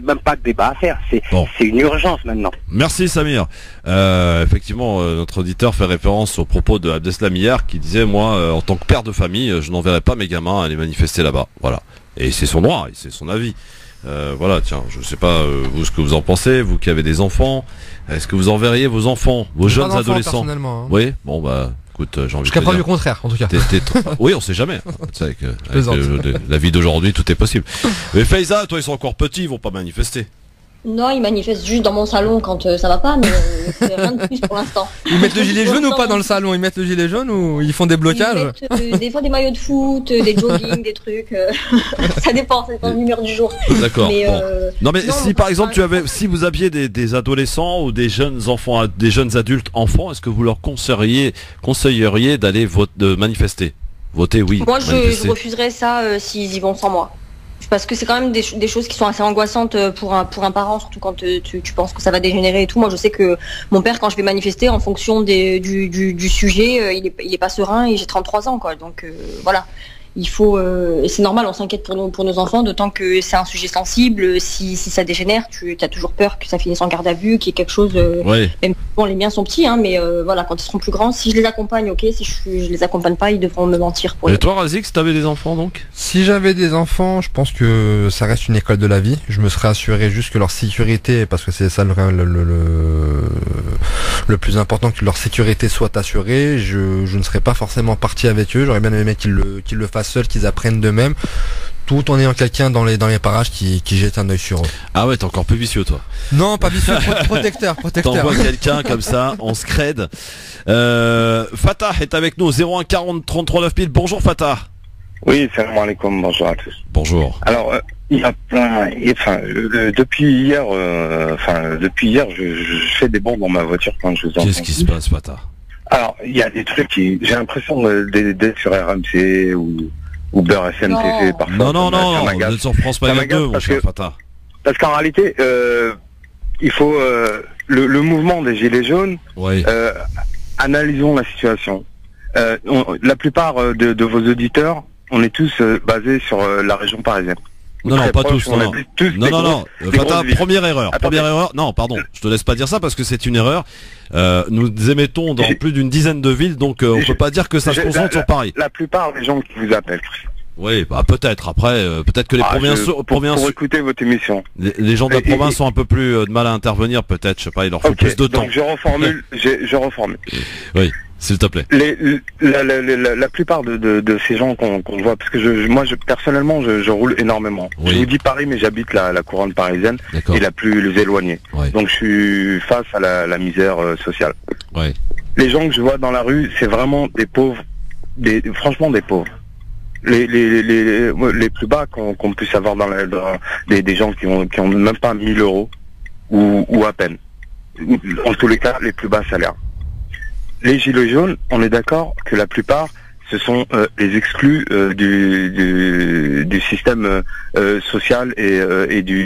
même pas de débat à faire. C'est une urgence maintenant. Merci Samir. Effectivement, notre auditeur fait référence aux propos de Abdeslam hier, qui disait moi, en tant que père de famille, je n'enverrai pas mes gamins aller manifester là-bas. Voilà. Et c'est son droit, et c'est son avis. Voilà, tiens, je sais pas vous ce que vous en pensez, vous qui avez des enfants, est-ce que vous enverriez vos enfants, vos jeunes adolescents? Hein. Oui, bon bah écoute, j'ai envie de te pas dire. du contraire, en tout cas. Oui, on sait jamais. Avec la vie d'aujourd'hui, tout est possible. Mais Faiza, toi, ils sont encore petits, ils vont pas manifester. Non, ils manifestent juste dans mon salon quand ça va pas, mais c'est rien de plus pour l'instant. Ils mettent le gilet jaune ou pas dans le salon? Ils mettent le gilet jaune ou ils font des blocages? Ils mettent des fois des maillots de foot, des jogging, des trucs. Ça dépend de l'humeur du jour. D'accord. Bon. Non mais si par exemple si vous aviez des adolescents ou des jeunes enfants, des jeunes adultes enfants, est-ce que vous leur conseilleriez d'aller manifester? Voter, oui. Moi, je refuserais ça s'ils y vont sans moi. Parce que c'est quand même des choses qui sont assez angoissantes pour un parent, surtout quand tu penses que ça va dégénérer et tout. Moi, je sais que mon père, quand je vais manifester, en fonction du sujet, il est pas serein et j'ai 33 ans, quoi. Donc voilà. Il faut et c'est normal, on s'inquiète pour nos enfants, d'autant que c'est un sujet sensible. Si ça dégénère, tu as toujours peur que ça finisse en garde à vue, qu'il y ait quelque chose. Même bon, les miens sont petits, hein, mais voilà, quand ils seront plus grands, si je les accompagne, ok. Si je les accompagne pas, ils devront me mentir. Et toi, Razik, si t'avais des enfants, donc? Si j'avais des enfants, je pense que ça reste une école de la vie. Je me serais assuré juste que leur sécurité, parce que c'est ça le plus important, que leur sécurité soit assurée. Je ne serais pas forcément parti avec eux. J'aurais bien aimé qu'ils le fassent seuls, qu'ils apprennent d'eux-mêmes, tout en ayant quelqu'un dans les parages qui jette un œil sur eux. Ah ouais, t'es encore plus vicieux, toi. Non, pas vicieux, protecteur. T'envoies quelqu'un comme ça, on se crède. Fatah est avec nous, 01 40 33 9000. Bonjour Fatah. Oui, salam alaikum, bonjour à tous. Bonjour. Alors, il y a plein, depuis hier, je fais des bons dans ma voiture quand je vous entends. Qu'est-ce qui se passe, Fatah? Alors, il y a des trucs j'ai l'impression d'être sur RMC ou Beurre SMTV parfois. Non, vous êtes sur France Magazine 2, mon cher Fatah. Parce qu'en réalité, il faut, le mouvement des Gilets jaunes, analysons la situation. La plupart de vos auditeurs, on est tous basés sur la région parisienne. Non, pas tous, non. Non. Fatah, première erreur. Non, pardon, je te laisse pas dire ça parce que c'est une erreur. Nous émettons dans plus d'une dizaine de villes, donc on peut pas dire que ça se concentre sur Paris. La plupart des gens qui vous appellent. Oui, bah peut-être. Après, peut-être que les provinces pour écouter votre émission. Les gens de la province ont un peu plus de mal à intervenir, peut-être. Je sais pas, il leur faut plus de temps. Donc je reformule. Oui. S'il te plaît. La plupart de ces gens qu'on voit, parce que moi personnellement je roule énormément. Oui. Je vous dis Paris, mais j'habite la couronne parisienne et la plus éloignée. Oui. Donc je suis face à la misère sociale. Oui. Les gens que je vois dans la rue, c'est vraiment des pauvres, franchement des pauvres. Les plus bas qu'on puisse avoir des gens qui ont même pas 1000 euros ou à peine. En tous les cas, les plus bas salaires. Les gilets jaunes, on est d'accord que la plupart, ce sont les exclus du système social et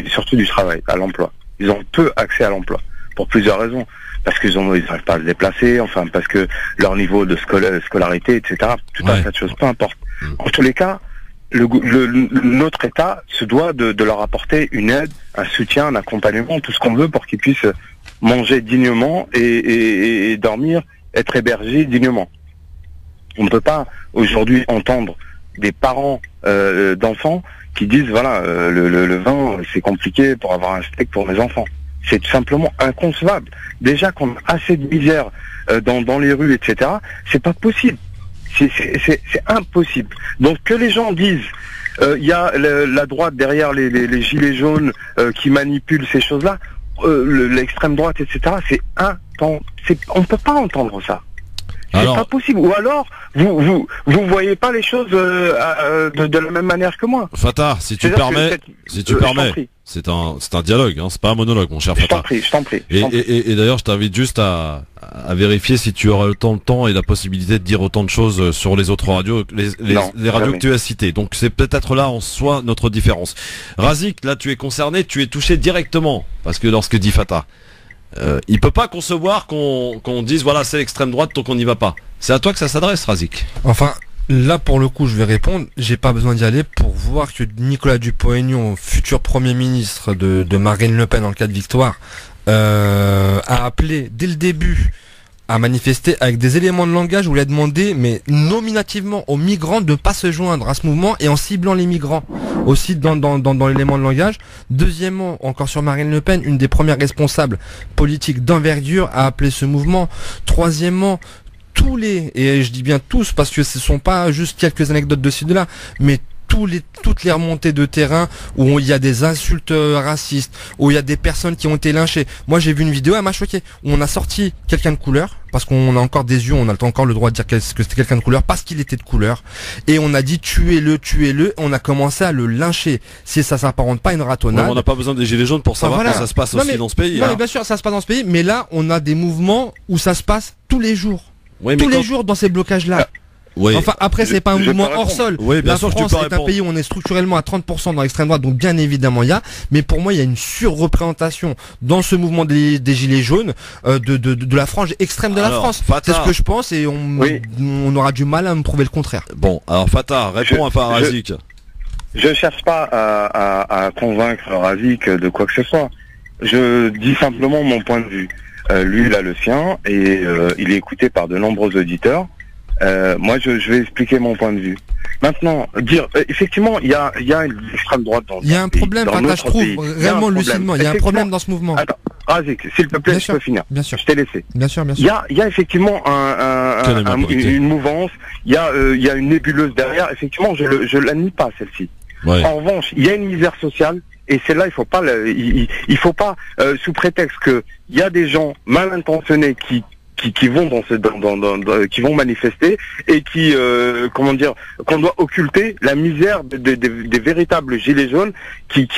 surtout du travail, à l'emploi. Ils ont peu accès à l'emploi, pour plusieurs raisons. Parce qu'ils n'arrivent pas à se déplacer, enfin parce que leur niveau de scolarité, etc. Tout un tas de choses, peu importe. En tous les cas, notre État se doit de leur apporter une aide, un soutien, un accompagnement, tout ce qu'on veut pour qu'ils puissent manger dignement et dormir, être hébergés dignement. On ne peut pas aujourd'hui entendre des parents d'enfants qui disent voilà le vin c'est compliqué pour avoir un steak pour mes enfants. C'est tout simplement inconcevable. Déjà qu'on a assez de misère dans les rues, etc. C'est pas possible. C'est impossible. Donc que les gens disent, il y a la droite derrière les gilets jaunes qui manipulent ces choses-là, l'extrême droite, etc. On peut pas entendre ça. C'est pas possible. Ou alors, vous voyez pas les choses de la même manière que moi. Fatah, si tu permets, c'est un dialogue, hein, c'est pas un monologue, mon cher Fatah. Je t'en prie. Et d'ailleurs, je t'invite juste à vérifier si tu auras autant de temps et la possibilité de dire autant de choses sur les autres radios, les radios que tu as citées. Donc c'est peut-être là en soi notre différence. Razik, là tu es concerné, tu es touché directement, parce que lorsque dit Fatah, il peut pas concevoir qu'on dise voilà c'est l'extrême droite donc on n'y va pas. C'est à toi que ça s'adresse, Razik. Enfin, là pour le coup je vais répondre, j'ai pas besoin d'y aller pour voir que Nicolas Dupont-Aignan, futur Premier ministre de Marine Le Pen en cas de victoire, a appelé dès le début à manifester avec des éléments de langage où il a demandé, mais nominativement aux migrants de ne pas se joindre à ce mouvement et en ciblant les migrants aussi dans l'élément de langage. Deuxièmement, encore sur Marine Le Pen, une des premières responsables politiques d'envergure a appelé ce mouvement. Troisièmement, et je dis bien tous parce que ce sont pas juste quelques anecdotes de ci de là, mais toutes les remontées de terrain où il y a des insultes racistes, où il y a des personnes qui ont été lynchées. Moi j'ai vu une vidéo, elle m'a choqué, où on a sorti quelqu'un de couleur, parce qu'on a encore des yeux, on a encore le droit de dire que c'était quelqu'un de couleur, parce qu'il était de couleur, et on a dit tuez-le, on a commencé à le lyncher. Si ça s'apparente pas à une ratonnade. On n'a pas besoin des gilets jaunes pour savoir que ça se passe aussi dans ce pays. Non mais bien sûr ça se passe dans ce pays, mais là on a des mouvements où ça se passe tous les jours. Oui, tous les jours dans ces blocages-là. Oui. Enfin, après, c'est pas un mouvement hors sol. Oui, bien la sûr, France est un pays où on est structurellement à 30% dans l'extrême droite, donc bien évidemment il y a. Mais pour moi, il y a une surreprésentation dans ce mouvement des gilets jaunes de la frange extrême de la France. C'est ce que je pense et on aura du mal à me prouver le contraire. Bon, alors Fatah, réponds à Razik. Je cherche pas à convaincre Razik de quoi que ce soit. Je dis simplement mon point de vue. Lui, il a le sien et il est écouté par de nombreux auditeurs. Moi, je vais expliquer mon point de vue. Maintenant, effectivement, il y a une extrême droite dans il y a un problème, je trouve, réellement lucidement, il y a un problème dans ce mouvement. Attends, Razik, s'il te plaît, je peux finir. Bien sûr. Je t'ai laissé. Bien sûr. Il y a effectivement une mouvance, il y a une nébuleuse derrière, effectivement, je la nie pas, celle-ci. Ouais. En revanche, il y a une misère sociale, et celle-là, il faut pas, sous prétexte que il y a des gens mal intentionnés qui vont qui vont manifester et qui qu'on doit occulter la misère des véritables gilets jaunes qui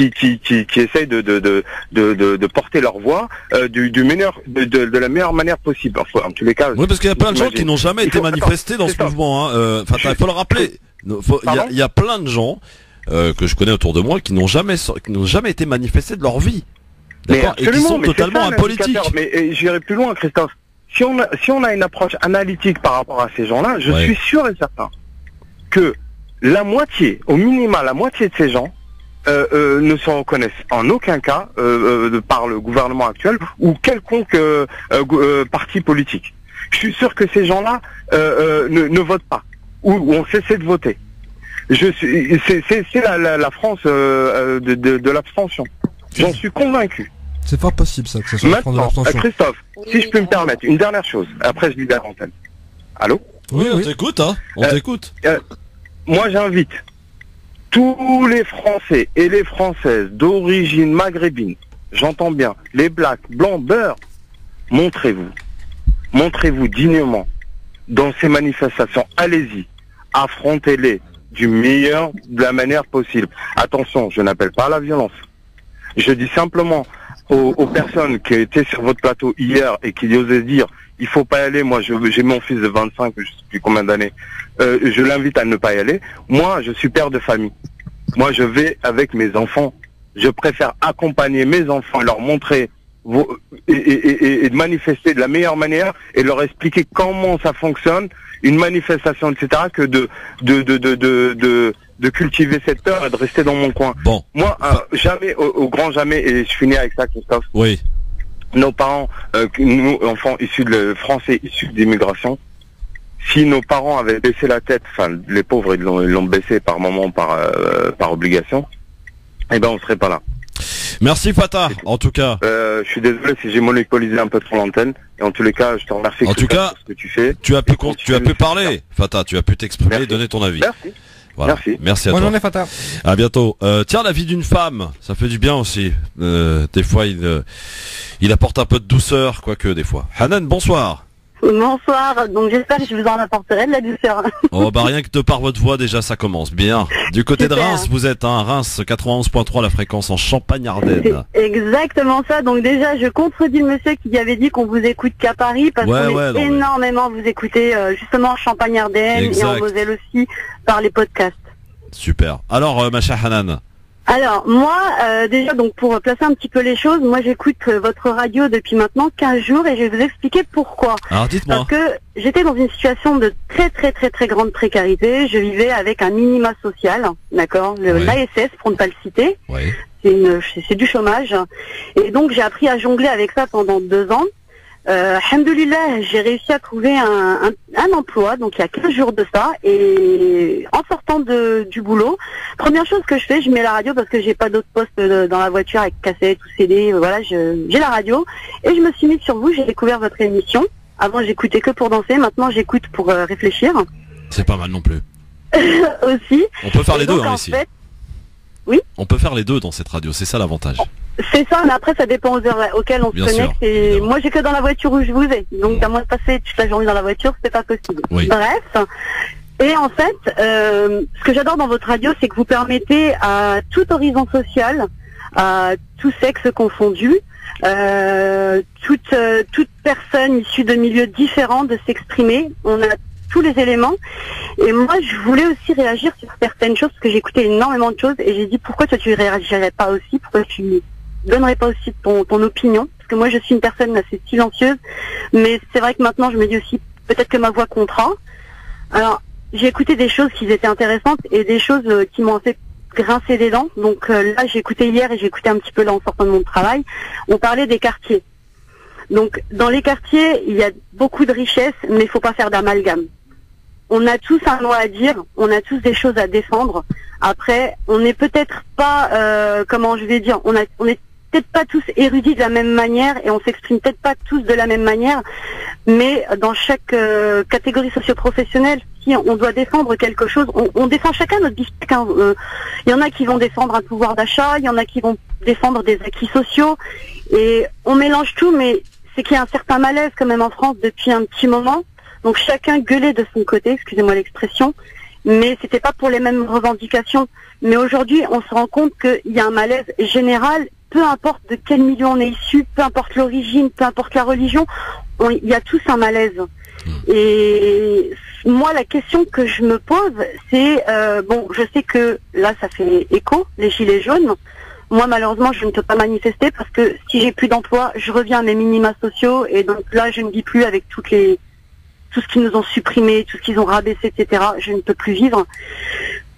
essayent de porter leur voix de la meilleure manière possible. Enfin, en tous les cas. Oui, parce qu'il y a plein de gens qui n'ont jamais été manifestés dans ce mouvement. Il faut le rappeler. Il y a plein de gens que je connais autour de moi qui n'ont jamais été manifestés de leur vie. D'accord, et qui sont totalement apolitiques. Mais j'irai plus loin, Christophe. Si on a une approche analytique par rapport à ces gens-là, je suis sûr et certain que au minimum la moitié de ces gens ne se reconnaissent en aucun cas par le gouvernement actuel ou quelconque parti politique. Je suis sûr que ces gens-là ne votent pas ou ont cessé de voter. C'est la France de l'abstention. J'en suis convaincu. C'est fort possible ça, que ce soit la France de l'abstention. Christophe, si je peux me permettre, une dernière chose. Après, je libère l'antenne. Allô ? Oui, on t'écoute, hein. On t'écoute. Moi, j'invite tous les Français et les Françaises d'origine maghrébine, j'entends bien, les blacks, blancs, beurre, montrez-vous dignement dans ces manifestations. Allez-y, affrontez-les de la manière possible. Attention, je n'appelle pas à la violence. Je dis simplement aux personnes qui étaient sur votre plateau hier et qui osaient dire il faut pas y aller, moi j'ai mon fils de 25, je sais plus combien d'années, je l'invite à ne pas y aller. Moi, je suis père de famille. Moi, je vais avec mes enfants. Je préfère accompagner mes enfants, leur montrer et de manifester de la meilleure manière et leur expliquer comment ça fonctionne, une manifestation, etc., que de cultiver cette peur et de rester dans mon coin. Bon. Moi, jamais, au grand jamais, et je finis avec ça, Christophe. Oui. Nos parents, nous, enfants français issus d'immigration, si nos parents avaient baissé la tête, enfin, les pauvres, ils l'ont baissé par moment, par obligation, eh ben, on serait pas là. Merci Fatah, en tout cas. Je suis désolé si j'ai monopolisé un peu trop l'antenne. Et en tous les cas, je te remercie En tout cas, pour ce que tu fais. Tu as pu parler, Fatah, tu as pu t'exprimer et donner ton avis. Merci. Voilà. Merci à toi. Bonne journée, Fatah. À bientôt. Tiens, la vie d'une femme, ça fait du bien aussi. Des fois, il apporte un peu de douceur, quoique des fois. Hanan, bonsoir. Bonsoir, donc j'espère que je vous en apporterai de la douceur. Oh bah rien que de par votre voix déjà ça commence bien. Du côté de Super. Reims, vous êtes Reims 91.3 la fréquence en Champagne-Ardenne. C'est exactement ça, donc déjà je contredis le monsieur qui avait dit qu'on vous écoute qu'à Paris parce qu'on est énormément vous écoutez justement en Champagne-Ardenne et en Moselle aussi par les podcasts. Super. Alors ma chère Hanan. Alors moi déjà donc pour placer un petit peu les choses, moi j'écoute votre radio depuis maintenant 15 jours et je vais vous expliquer pourquoi. Alors dites-moi. Parce que j'étais dans une situation de très grande précarité, je vivais avec un minima social, d'accord, l'ASS pour ne pas le citer. Oui. C'est du chômage et donc j'ai appris à jongler avec ça pendant 2 ans. Alhamdoulilah, j'ai réussi à trouver un emploi, donc il y a 15 jours de ça, et en sortant du boulot, première chose que je fais, je mets la radio parce que j'ai pas d'autre poste dans la voiture avec cassette ou CD, voilà, j'ai la radio, et je me suis mise sur vous, j'ai découvert votre émission. Avant j'écoutais que pour danser, maintenant j'écoute pour réfléchir. C'est pas mal non plus. Aussi. On peut faire les deux donc, ici. fait, oui. On peut faire les deux dans cette radio, c'est ça l'avantage. C'est ça, mais après ça dépend aux heures auxquelles on se connecte. Et moi j'ai que dans la voiture où je vous ai, donc à moins de passer toute la journée dans la voiture, c'est pas possible. Oui. Bref. Et en fait, ce que j'adore dans votre radio, c'est que vous permettez à tout horizon social, à tout sexe confondu, toute personne issue de milieux différents de s'exprimer. On a tous les éléments. Et moi, je voulais aussi réagir sur certaines choses parce que j'écoutais énormément de choses et j'ai dit pourquoi toi tu réagirais pas aussi, pourquoi tu donnerais pas aussi ton opinion, parce que moi je suis une personne assez silencieuse, mais c'est vrai que maintenant je me dis aussi peut-être que ma voix comptera. Alors j'ai écouté des choses qui étaient intéressantes et des choses qui m'ont fait grincer des dents. Donc là j'ai écouté hier et j'ai écouté un petit peu là en sortant de mon travail. On parlait des quartiers. Donc dans les quartiers il y a beaucoup de richesses, mais il faut pas faire d'amalgame. On a tous un mot à dire, on a tous des choses à défendre. Après, on n'est peut-être pas, comment je vais dire, on est peut-être pas tous érudits de la même manière et on s'exprime peut-être pas tous de la même manière, mais dans chaque catégorie socio-professionnelle, si on doit défendre quelque chose, on défend chacun notre vie. Il y en a qui vont défendre un pouvoir d'achat, il y en a qui vont défendre des acquis sociaux, et on mélange tout, mais c'est qu'il y a un certain malaise quand même en France depuis un petit moment. Donc chacun gueulait de son côté, excusez-moi l'expression, mais c'était pas pour les mêmes revendications. Mais aujourd'hui, on se rend compte qu'il y a un malaise général, peu importe de quel milieu on est issu, peu importe l'origine, peu importe la religion, il y a tous un malaise. Et moi, la question que je me pose, c'est, bon, je sais que là, ça fait écho, les gilets jaunes. Moi, malheureusement, je ne peux pas manifester parce que si j'ai plus d'emploi, je reviens à mes minima sociaux et donc là, je ne vis plus avec tout ce qu'ils nous ont supprimé, tout ce qu'ils ont rabaissé, etc. Je ne peux plus vivre.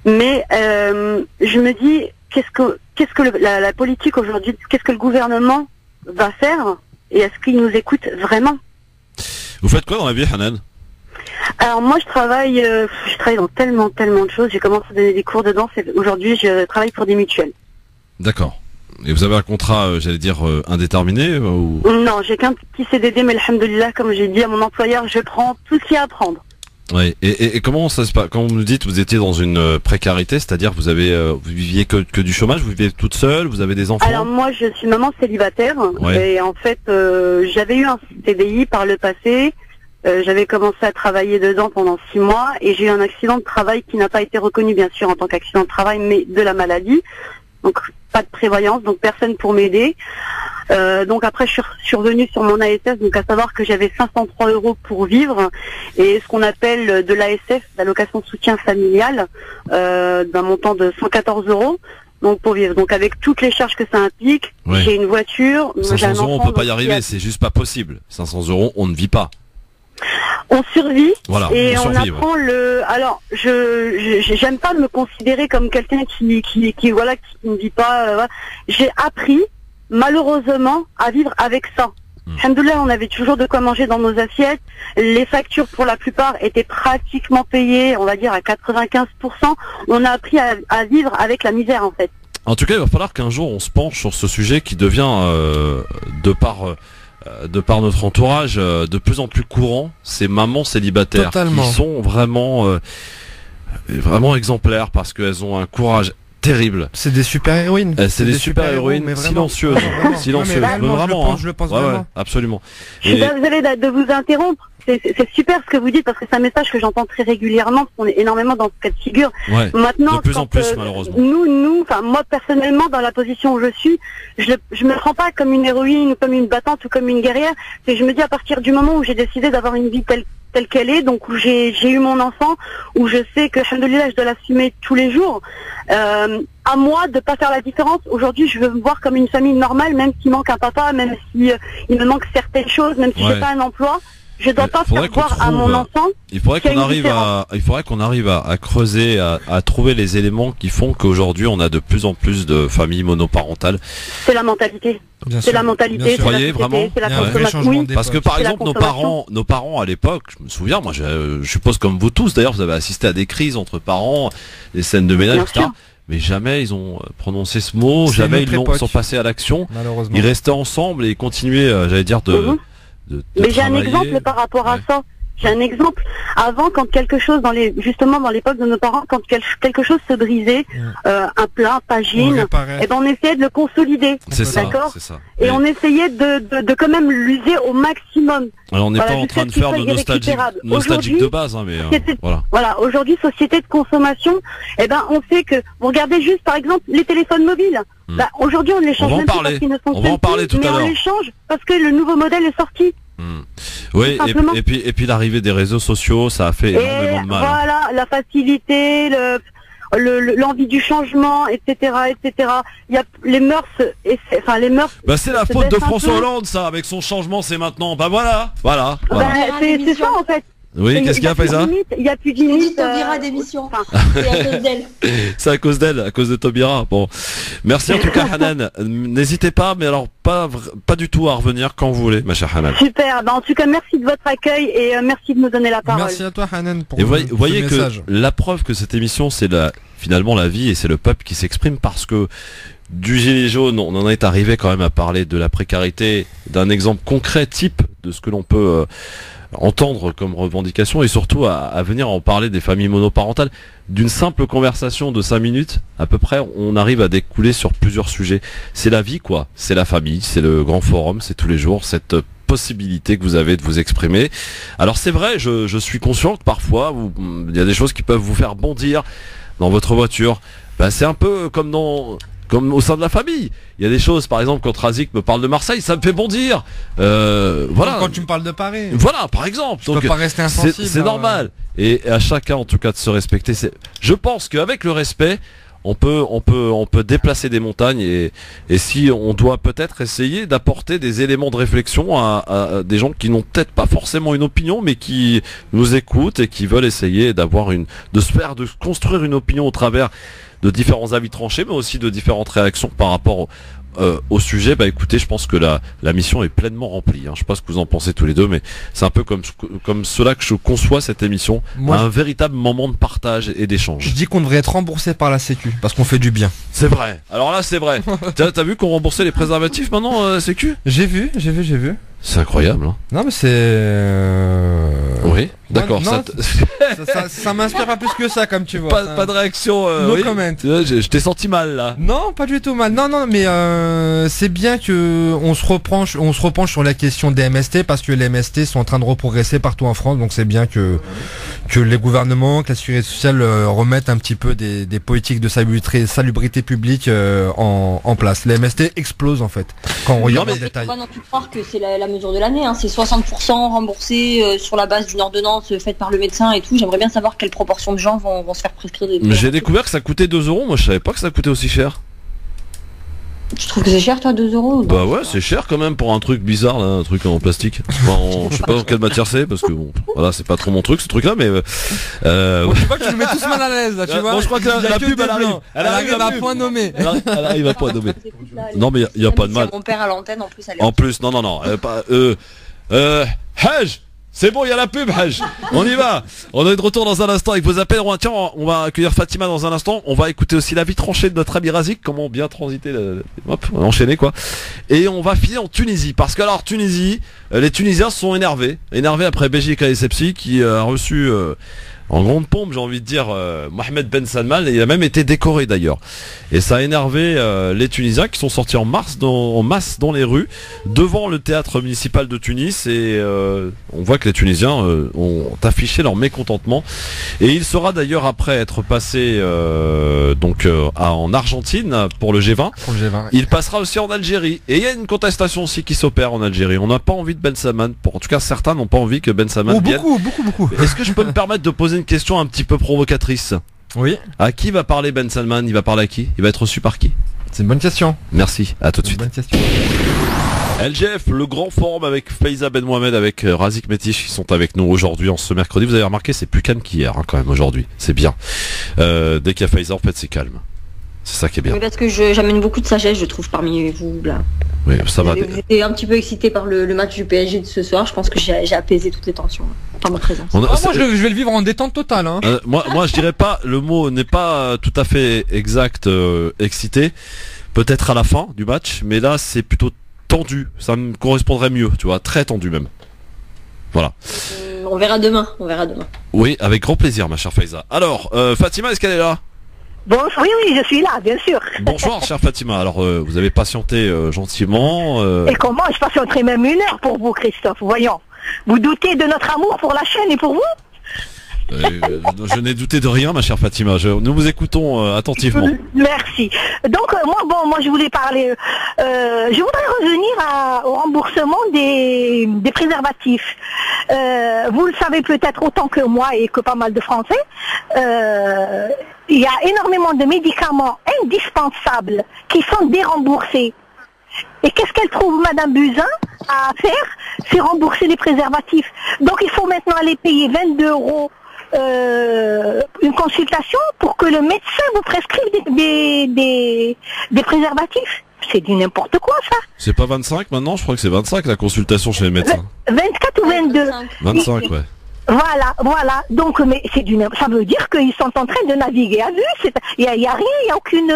Mais je me dis, qu'est-ce que la politique aujourd'hui, qu'est-ce que le gouvernement va faire et est-ce qu'il nous écoute vraiment? Vous faites quoi dans la vie, Hanan? Alors moi, je travaille dans tellement de choses. J'ai commencé à donner des cours de danse et aujourd'hui, je travaille pour des mutuelles. D'accord. Et vous avez un contrat, j'allais dire, indéterminé ou... Non, j'ai qu'un petit CDD, mais alhamdoulilah, comme j'ai dit à mon employeur, je prends tout ce qu'il y a à prendre. Oui. Et comment ça se passe? Quand vous nous dites vous étiez dans une précarité, c'est-à-dire vous viviez que du chômage, vous vivez toute seule, vous avez des enfants? Alors moi, je suis maman célibataire et en fait, j'avais eu un CDI par le passé. J'avais commencé à travailler dedans pendant 6 mois et j'ai eu un accident de travail qui n'a pas été reconnu bien sûr en tant qu'accident de travail, mais de la maladie. Donc pas de prévoyance, donc personne pour m'aider. Donc après je suis revenue sur mon ASS, donc à savoir que j'avais 503 € pour vivre et ce qu'on appelle de l'ASF, l'allocation de soutien familial, d'un montant de 114 €. Donc pour vivre, donc avec toutes les charges que ça implique, j'ai une voiture, j'ai un 500 € enfant, on peut pas y arriver, c'est juste pas possible. 500 € on ne vit pas. On survit et on survit, apprend le. Alors, j'aime pas me considérer comme quelqu'un qui ne vit pas. J'ai appris malheureusement à vivre avec ça. Alhamdoulilah, on avait toujours de quoi manger dans nos assiettes. Les factures pour la plupart étaient pratiquement payées, on va dire à 95%. On a appris à vivre avec la misère en fait. En tout cas, il va falloir qu'un jour on se penche sur ce sujet qui devient, de par notre entourage, de plus en plus courant. Ces mamans célibataires Totalement. qui sont vraiment exemplaires parce qu'elles ont un courage terrible. C'est des super-héroïnes. C'est des super-héroïnes mais vraiment. silencieuses. Vraiment. Silencieuses. Non, mais vraiment, je le pense Ouais, vraiment. ouais, absolument. Je suis désolée de vous interrompre. C'est super ce que vous dites parce que c'est un message que j'entends très régulièrement parce qu'on est énormément dans ce cas de figure. Ouais, Maintenant, de plus en quand, plus, malheureusement. Enfin moi personnellement dans la position où je suis, je me prends pas comme une héroïne ou comme une battante ou comme une guerrière. C'est je me dis à partir du moment où j'ai décidé d'avoir une vie telle qu'elle est, donc où j'ai eu mon enfant, où je sais que alhamdoulilah je dois l'assumer tous les jours. À moi de pas faire la différence. Aujourd'hui, je veux me voir comme une famille normale, même s'il manque un papa, même si il me manque certaines choses, même si j'ai pas un emploi. Je dois pas faire voir à mon enfant. Il faudrait qu'on arrive à creuser, à trouver les éléments qui font qu'aujourd'hui on a de plus en plus de familles monoparentales. C'est la mentalité. C'est la mentalité. Vous croyez vraiment? C'est la consommation. Oui. Parce que par exemple nos parents à l'époque, je me souviens, moi je suppose comme vous tous d'ailleurs, vous avez assisté à des crises entre parents, des scènes de ménage, etc. Mais jamais ils ont prononcé ce mot, jamais ils sont passés à l'action. Malheureusement. Ils restaient ensemble et continuaient, j'allais dire, de Mais j'ai un travailler. exemple par rapport à ça. J'ai un exemple. Avant, quand quelque chose, justement dans l'époque de nos parents, quand quelque chose se brisait, un plat, pagine, et ben on essayait de le consolider. C'est ça, d'accord. c'est ça. Et on essayait de quand même l'user au maximum. Alors on n'est pas en train de faire de nostalgique de base, hein, mais voilà. Voilà, aujourd'hui, société de consommation, eh ben on sait que, vous regardez juste par exemple les téléphones mobiles. Bah, aujourd'hui on ne les change même plus parce qu'ils ne fonctionnent plus, mais on les change parce que le nouveau modèle est sorti. Oui, et puis l'arrivée des réseaux sociaux, ça a fait énormément de mal. Voilà, la facilité, l'envie du changement, etc., etc. Il y a les mœurs, les mœurs. Bah c'est la faute de François Hollande, ça, avec son changement, c'est maintenant. Bah voilà. Bah, c'est ça en fait. Oui, qu'est-ce qu'il y a, Faiza? Il n'y a plus de limite. Taubira d'émission. C'est à cause d'elle. C'est à cause d'elle, à cause de Taubira. Bon, merci en tout cas, Hanan. N'hésitez pas, mais alors pas du tout à revenir quand vous voulez, ma chère Hanan. Super. Bah, en tout cas, merci de votre accueil et merci de nous donner la parole. Merci à toi, Hanan, pour et vous voyez ce message. Que la preuve que cette émission, c'est finalement la vie et c'est le peuple qui s'exprime, parce que du gilet jaune, on en est arrivé quand même à parler de la précarité, d'un exemple concret type de ce que l'on peut entendre comme revendication, et surtout à venir en parler des familles monoparentales. D'une simple conversation de 5 minutes à peu près, on arrive à découler sur plusieurs sujets. C'est la vie, quoi. C'est la famille, c'est le grand forum, c'est tous les jours cette possibilité que vous avez de vous exprimer. Alors c'est vrai, je suis conscient que parfois il y a des choses qui peuvent vous faire bondir dans votre voiture. Ben, c'est un peu comme au sein de la famille. Il y a des choses, par exemple, quand Razik me parle de Marseille, ça me fait bondir. Voilà. Quand tu me parles de Paris. Voilà, par exemple. Je peux pas rester insensible. C'est normal. Et à chacun, en tout cas, de se respecter. Je pense qu'avec le respect, on peut déplacer des montagnes, et si on doit peut-être essayer d'apporter des éléments de réflexion à des gens qui n'ont peut-être pas forcément une opinion, mais qui nous écoutent et qui veulent essayer de construire une opinion au travers de différents avis tranchés, mais aussi de différentes réactions par rapport au sujet. Bah écoutez, je pense que la mission est pleinement remplie, hein. Je sais pas ce que vous en pensez tous les deux, mais c'est un peu comme cela que je conçois cette émission. Moi, un véritable moment de partage et d'échange. Je dis qu'on devrait être remboursé par la Sécu parce qu'on fait du bien. C'est vrai. Alors là, c'est vrai. T'as vu qu'on remboursait les préservatifs maintenant, Sécu? J'ai vu. C'est incroyable, hein. Non mais c'est... Oui, d'accord. Ça m'inspire pas plus que ça, comme tu vois. Pas de réaction. No comment. Je t'ai senti mal là. Non, pas du tout mal. Non, mais c'est bien que on se repenche sur la question des MST, parce que les MST sont en train de progresser partout en France. Donc c'est bien que les gouvernements, que la sécurité sociale remettent un petit peu des politiques de salubrité publique en place. Les MST explosent en fait quand on regarde en détail. Pas non plus croire que c'est la mesure de l'année, hein. C'est 60% remboursé sur la base d'une ordonnance faite par le médecin et tout. J'aimerais bien savoir quelle proportion de gens vont se faire prescrire des... J'ai découvert que ça coûtait 2 €. Moi je savais pas que ça coûtait aussi cher. Tu trouves que c'est cher, toi, 2 €? Bah ouais, c'est cher quand même pour un truc bizarre là, un truc en plastique. Je sais pas dans quelle matière c'est, parce que bon, voilà, c'est pas trop mon truc ce truc là, mais Bon, je vois que tu nous mets tous mal à l'aise là, tu vois. Bon, je crois que la pub elle arrive à point nommé. Elle arrive à point nommé. Non mais il y a pas de mal. Mon père à l'antenne en plus. En plus, non. Hej, C'est bon, il y a la pub, Haj. On y va. On est de retour dans un instant avec vos appels. Tiens, on va accueillir Fatima dans un instant. On va écouter aussi la vie tranchée de notre ami Razik. Comment bien transiter, hop, enchaîner quoi. Et on va filer en Tunisie. Parce que alors, Tunisie, les Tunisiens sont énervés. Énervés après Belgique et Sepsi qui a reçu... en grande pompe, j'ai envie de dire, Mohamed Ben Salman, et il a même été décoré d'ailleurs. Et ça a énervé les Tunisiens qui sont sortis en masse dans les rues, devant le théâtre municipal de Tunis, et on voit que les Tunisiens ont affiché leur mécontentement. Et il sera d'ailleurs, après être passé en Argentine pour le G20, il passera aussi en Algérie. Et il y a une contestation aussi qui s'opère en Algérie. On n'a pas envie de Ben Salman, en tout cas certains n'ont pas envie que Ben Salman vienne. Beaucoup. Est-ce que je peux me permettre de poser une question un petit peu provocatrice? Oui. À qui va parler Ben Salman? Il va parler à qui? Il va être reçu par qui? C'est une bonne question. Merci, à tout de suite. Bonne question. LGF, le grand forum avec Faiza Ben Mohamed, avec Razik Metiche qui sont avec nous aujourd'hui en ce mercredi. Vous avez remarqué, c'est plus calme qu'hier quand même aujourd'hui. C'est bien. Dès qu'il y a Faiza, en fait, c'est calme. C'est ça qui est bien. Oui, parce que j'amène beaucoup de sagesse, je trouve, parmi vous là. Oui, ça va. J'étais un petit peu excité par le match du PSG de ce soir. Je pense que j'ai apaisé toutes les tensions par ma présence. Moi, je vais le vivre en détente totale. Hein. Moi, je dirais pas, le mot n'est pas tout à fait exact, excité. Peut-être à la fin du match, mais là, c'est plutôt tendu. Ça me correspondrait mieux, tu vois, très tendu même. Voilà. On verra demain. Oui, avec grand plaisir, ma chère Faiza. Alors, Fatima, est-ce qu'elle est là? Bon, oui, je suis là, bien sûr. Bonsoir, chère Fatima. Alors, vous avez patienté gentiment. Et comment je patienterai même 1 heure pour vous, Christophe? Voyons. Vous doutez de notre amour pour la chaîne et pour vous? Je n'ai douté de rien, ma chère Fatima. Nous vous écoutons attentivement. Merci. Donc, moi, je voulais parler... je voudrais revenir au remboursement des préservatifs. Vous le savez peut-être autant que moi et que pas mal de Français. Il y a énormément de médicaments indispensables qui sont déremboursés. Et qu'est-ce qu'elle trouve, Madame Buzyn, à faire? C'est rembourser les préservatifs. Donc il faut maintenant aller payer 22 € une consultation pour que le médecin vous prescrive des préservatifs. C'est du n'importe quoi, ça. C'est pas 25 maintenant? Je crois que c'est 25 la consultation chez les médecins. 24 ou 22? 25, ouais. Voilà. Donc, mais ça veut dire qu'ils sont en train de naviguer à vue. Il y a rien, il n'y a aucune.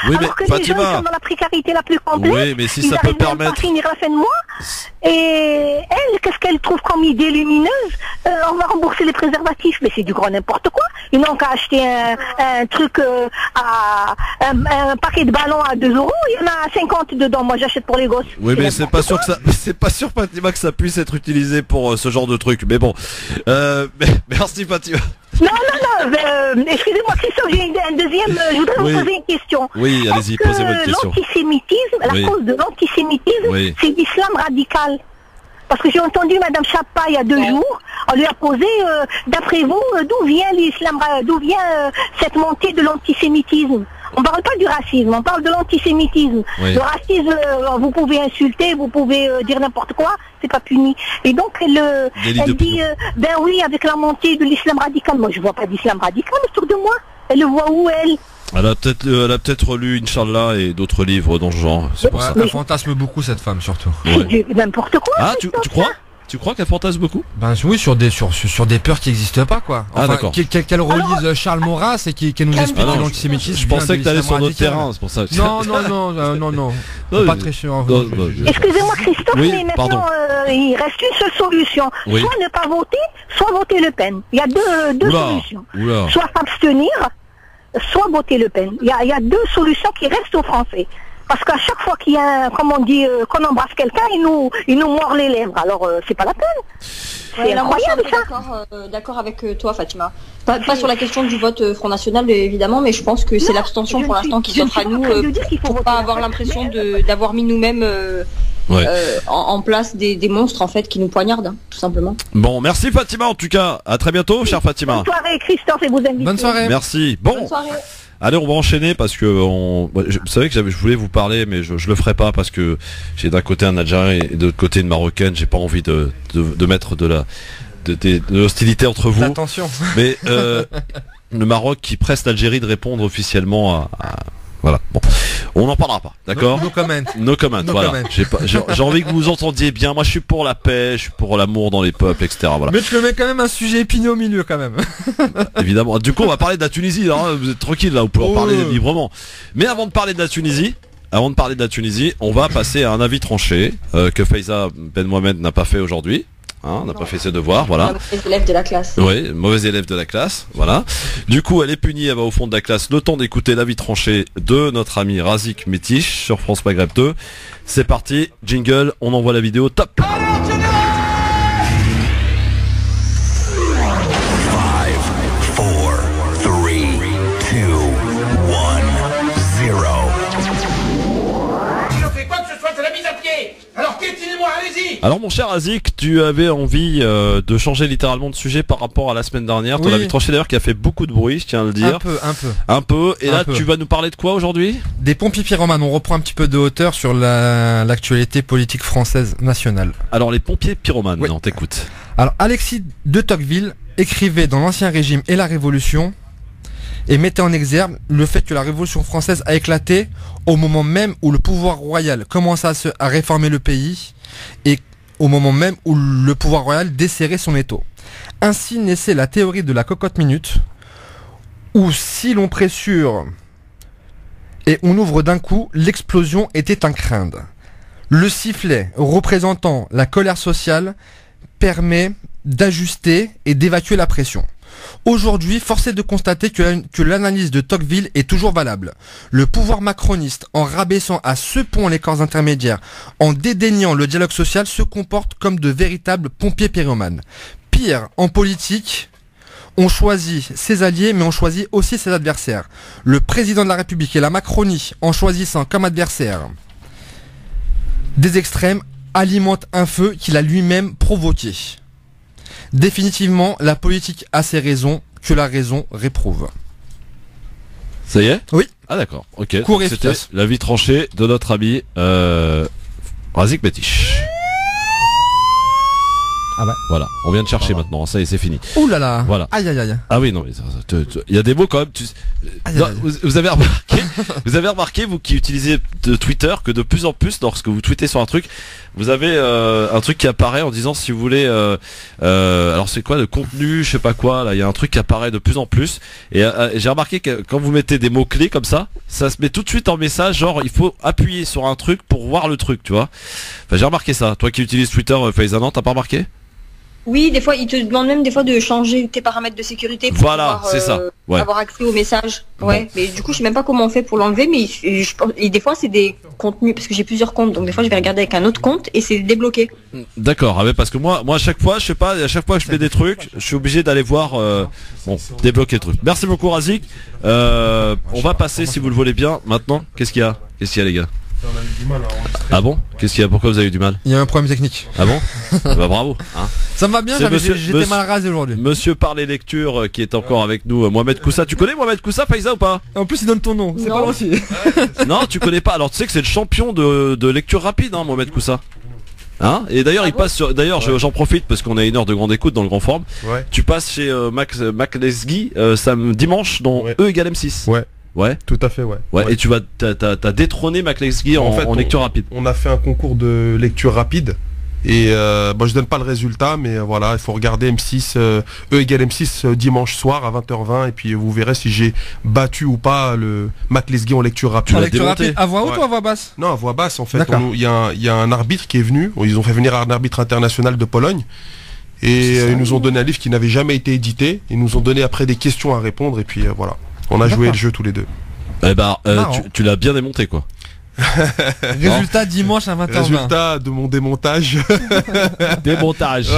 Oui, alors que les gens sont dans la précarité la plus complète. Oui, mais si ça peut permettre. Ils finir la fin de mois. Et elle, qu'est-ce qu'elle trouve comme idée lumineuse? On va rembourser les préservatifs, mais c'est du grand n'importe quoi. Ils n'ont qu'à acheter un truc un paquet de ballons à 2 €. Il y en a 50 dedans. Moi, j'achète pour les gosses. Oui, mais c'est pas sûr Fatima que ça puisse être utilisé pour ce genre de truc. Mais bon. Merci Fatima. Non, excusez-moi Christophe, j'ai un deuxième, je voudrais vous poser une question. Oui, allez-y, posez votre question. L'antisémitisme, la cause de l'antisémitisme, c'est l'islam radical. Parce que j'ai entendu Madame Chapa il y a 2 jours, on lui a posé, d'après vous, d'où vient cette montée de l'antisémitisme? On ne parle pas du racisme, on parle de l'antisémitisme. Oui. Le racisme, vous pouvez insulter, vous pouvez dire n'importe quoi, c'est pas puni. Et donc elle dit, ben oui, avec la montée de l'islam radical. Moi je vois pas d'islam radical autour de moi. Elle le voit où, elle? Elle a peut-être lu Inch'Allah et d'autres livres dans ce genre. C'est pour ça. Elle fantasme beaucoup, cette femme, surtout. Ouais. N'importe quoi. Ah, tu crois? Tu crois qu'elle fantasme beaucoup? Ben oui, sur des peurs qui n'existent pas, quoi. Enfin, d'accord. Qu'elle relise Charles Maurras et qu'elle nous explique l'antisémitisme. Je pensais que t'allais sur notre terrain, c'est pour ça. Non. Pas très sûr. Excusez-moi Christophe, mais maintenant il reste une seule solution. Oui. Soit ne pas voter, soit voter Le Pen. Il y a deux solutions. Soit s'abstenir, soit voter Le Pen. Il y a 2 solutions qui restent aux Français. Parce qu'à chaque fois qu'il y a, comme on dit, qu'on embrasse quelqu'un, il nous mord les lèvres. Alors, c'est pas la peine. C'est incroyable, ça. D'accord avec toi, Fatima. Pas sur la question du vote Front National, évidemment, mais je pense que c'est l'abstention pour l'instant qui s'offre à nous pour pas avoir l'impression d'avoir mis nous-mêmes en place des monstres, en fait, qui nous poignardent, tout simplement. Bon, merci Fatima, en tout cas. À très bientôt, chère Fatima. Bonne soirée, Christophe, et vos invités. Bonne soirée. Merci. Bon. Bonne soirée. Allez, on va enchaîner parce que vous savez que je voulais vous parler, mais je le ferai pas parce que j'ai d'un côté un Algérien et de l'autre côté une Marocaine. J'ai pas envie de mettre de l'hostilité entre vous. Attention. Mais le Maroc qui presse l'Algérie de répondre officiellement Voilà. Bon, on n'en parlera pas, d'accord? No comment. No comment. No Voilà. comment. J'ai envie que vous vous entendiez bien. Moi, je suis pour la paix, je suis pour l'amour dans les peuples, etc. Voilà. Mais tu le mets quand même un sujet épineux au milieu quand même. Évidemment. Du coup, on va parler de la Tunisie. Là, hein. Vous êtes tranquille là, vous pouvez en parler librement. Mais avant de parler de la Tunisie, on va passer à un avis tranché que Faiza Ben Mohamed n'a pas fait aujourd'hui. Hein, n'a pas fait ses devoirs, voilà. Mauvais élève de la classe. Oui, mauvais élève de la classe, voilà. Du coup, elle est punie, elle va au fond de la classe. Le temps d'écouter l'avis tranché de notre ami Razik Metiche sur France Maghreb 2. C'est parti, jingle, on envoie la vidéo, top. Alors mon cher Azik, tu avais envie de changer littéralement de sujet par rapport à la semaine dernière. Ton avis tranché d'ailleurs qui a fait beaucoup de bruit, je tiens à le dire. Un peu. Et là, tu vas nous parler de quoi aujourd'hui? Des pompiers pyromanes. On reprend un petit peu de hauteur sur l'actualité politique française nationale. Alors les pompiers pyromanes, on t'écoute. Alors Alexis de Tocqueville écrivait dans l'Ancien Régime et la Révolution et mettait en exergue le fait que la Révolution française a éclaté au moment même où le pouvoir royal commençait à réformer le pays et au moment même où le pouvoir royal desserrait son étau. Ainsi naissait la théorie de la cocotte minute, où si l'on pressure et on ouvre d'un coup, l'explosion était à craindre. Le sifflet représentant la colère sociale permet d'ajuster et d'évacuer la pression. Aujourd'hui, force est de constater que l'analyse de Tocqueville est toujours valable. Le pouvoir macroniste, en rabaissant à ce point les corps intermédiaires, en dédaignant le dialogue social, se comporte comme de véritables pompiers pyromanes. Pire, en politique, on choisit ses alliés, mais on choisit aussi ses adversaires. Le président de la République et la Macronie, en choisissant comme adversaire des extrêmes, alimentent un feu qu'il a lui-même provoqué. Définitivement, la politique a ses raisons que la raison réprouve. Ça y est? Oui. Ah d'accord, ok. Court et C'était efficace. l'avis tranché de notre ami Razik Metiche. Ah ouais. Voilà, on vient de chercher maintenant, ça y est, c'est fini. Ouh là là. Voilà. Aïe aïe aïe. Ah oui, non, mais il y a des mots quand même. Non, vous avez remarqué, vous qui utilisez de Twitter, que de plus en plus, lorsque vous tweetez sur un truc, vous avez un truc qui apparaît en disant si vous voulez, alors c'est quoi le contenu, je sais pas quoi. Là, il y a un truc qui apparaît de plus en plus. Et j'ai remarqué que quand vous mettez des mots clés comme ça se met tout de suite en message. Genre, il faut appuyer sur un truc pour voir le truc, tu vois. Enfin, j'ai remarqué ça. Toi qui utilises Twitter, Faizanan, t'as pas remarqué? Oui, des fois, ils te demandent même des fois de changer tes paramètres de sécurité pour voilà, pouvoir, c'est ça. Ouais. avoir accès aux messages. Ouais, Bon. mais du coup, je sais même pas comment on fait pour l'enlever, mais et des fois, c'est des contenus, parce que j'ai plusieurs comptes, donc des fois, je vais regarder avec un autre compte et c'est débloqué. D'accord, ah ouais, parce que moi à chaque fois, je sais pas, à chaque fois que je fais des trucs, je suis obligé d'aller voir, débloquer le truc. Merci beaucoup Razik. On va passer, si vous le voulez bien, maintenant. Qu'est-ce qu'il y a les gars? Ah bon? Qu'est-ce qu'il y a? Pourquoi vous avez eu du mal? Il y a un problème technique. Ah bon? Bah bravo. Hein. Ça me va bien, j'étais mal rasé aujourd'hui. Monsieur par les lectures qui est encore avec nous, Mohamed Koussa. Tu connais Mohamed Koussa, Faiza, ou pas? En plus il donne ton nom, c'est pas aussi. Non, tu connais pas. Alors tu sais que c'est le champion de lecture rapide, hein, Mohamed Koussa. Hein? Et d'ailleurs il passe sur. D'ailleurs j'en profite parce qu'on a une heure de grande écoute dans le grand forum. Ouais. Tu passes chez Mac Lesguy dimanche dans E égale M6. Ouais. Ouais. Tout à fait, ouais. Ouais. Et tu vas t'as détrôné Mac Lesguy en lecture rapide. On a fait un concours de lecture rapide. Et je donne pas le résultat, mais voilà, il faut regarder M6, E égale M6 dimanche soir à 20h20, et puis vous verrez si j'ai battu ou pas le Mac Lesguy en lecture rapide. En lecture rapide, à voix haute ou à voix basse? Non, à voix basse en fait. D'accord. Il y a un arbitre qui est venu, ils ont fait venir un arbitre international de Pologne, et ils nous ont donné un livre qui n'avait jamais été édité, ils nous ont donné après des questions à répondre, et puis voilà, on a joué le jeu tous les deux. Eh ben, tu l'as bien démonté quoi. Résultat dimanche à 20h20. Résultat de mon démontage. Démontage.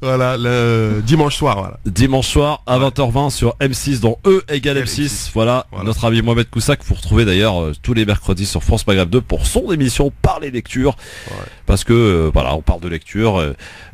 Voilà, le dimanche soir. Voilà. Dimanche soir à 20h20 sur M6 dans E égale M6. Voilà, notre ami Mohamed Koussa que vous retrouvez d'ailleurs tous les mercredis sur France Maghreb 2 pour son émission Par les lectures. Ouais. Parce que voilà, on parle de lecture,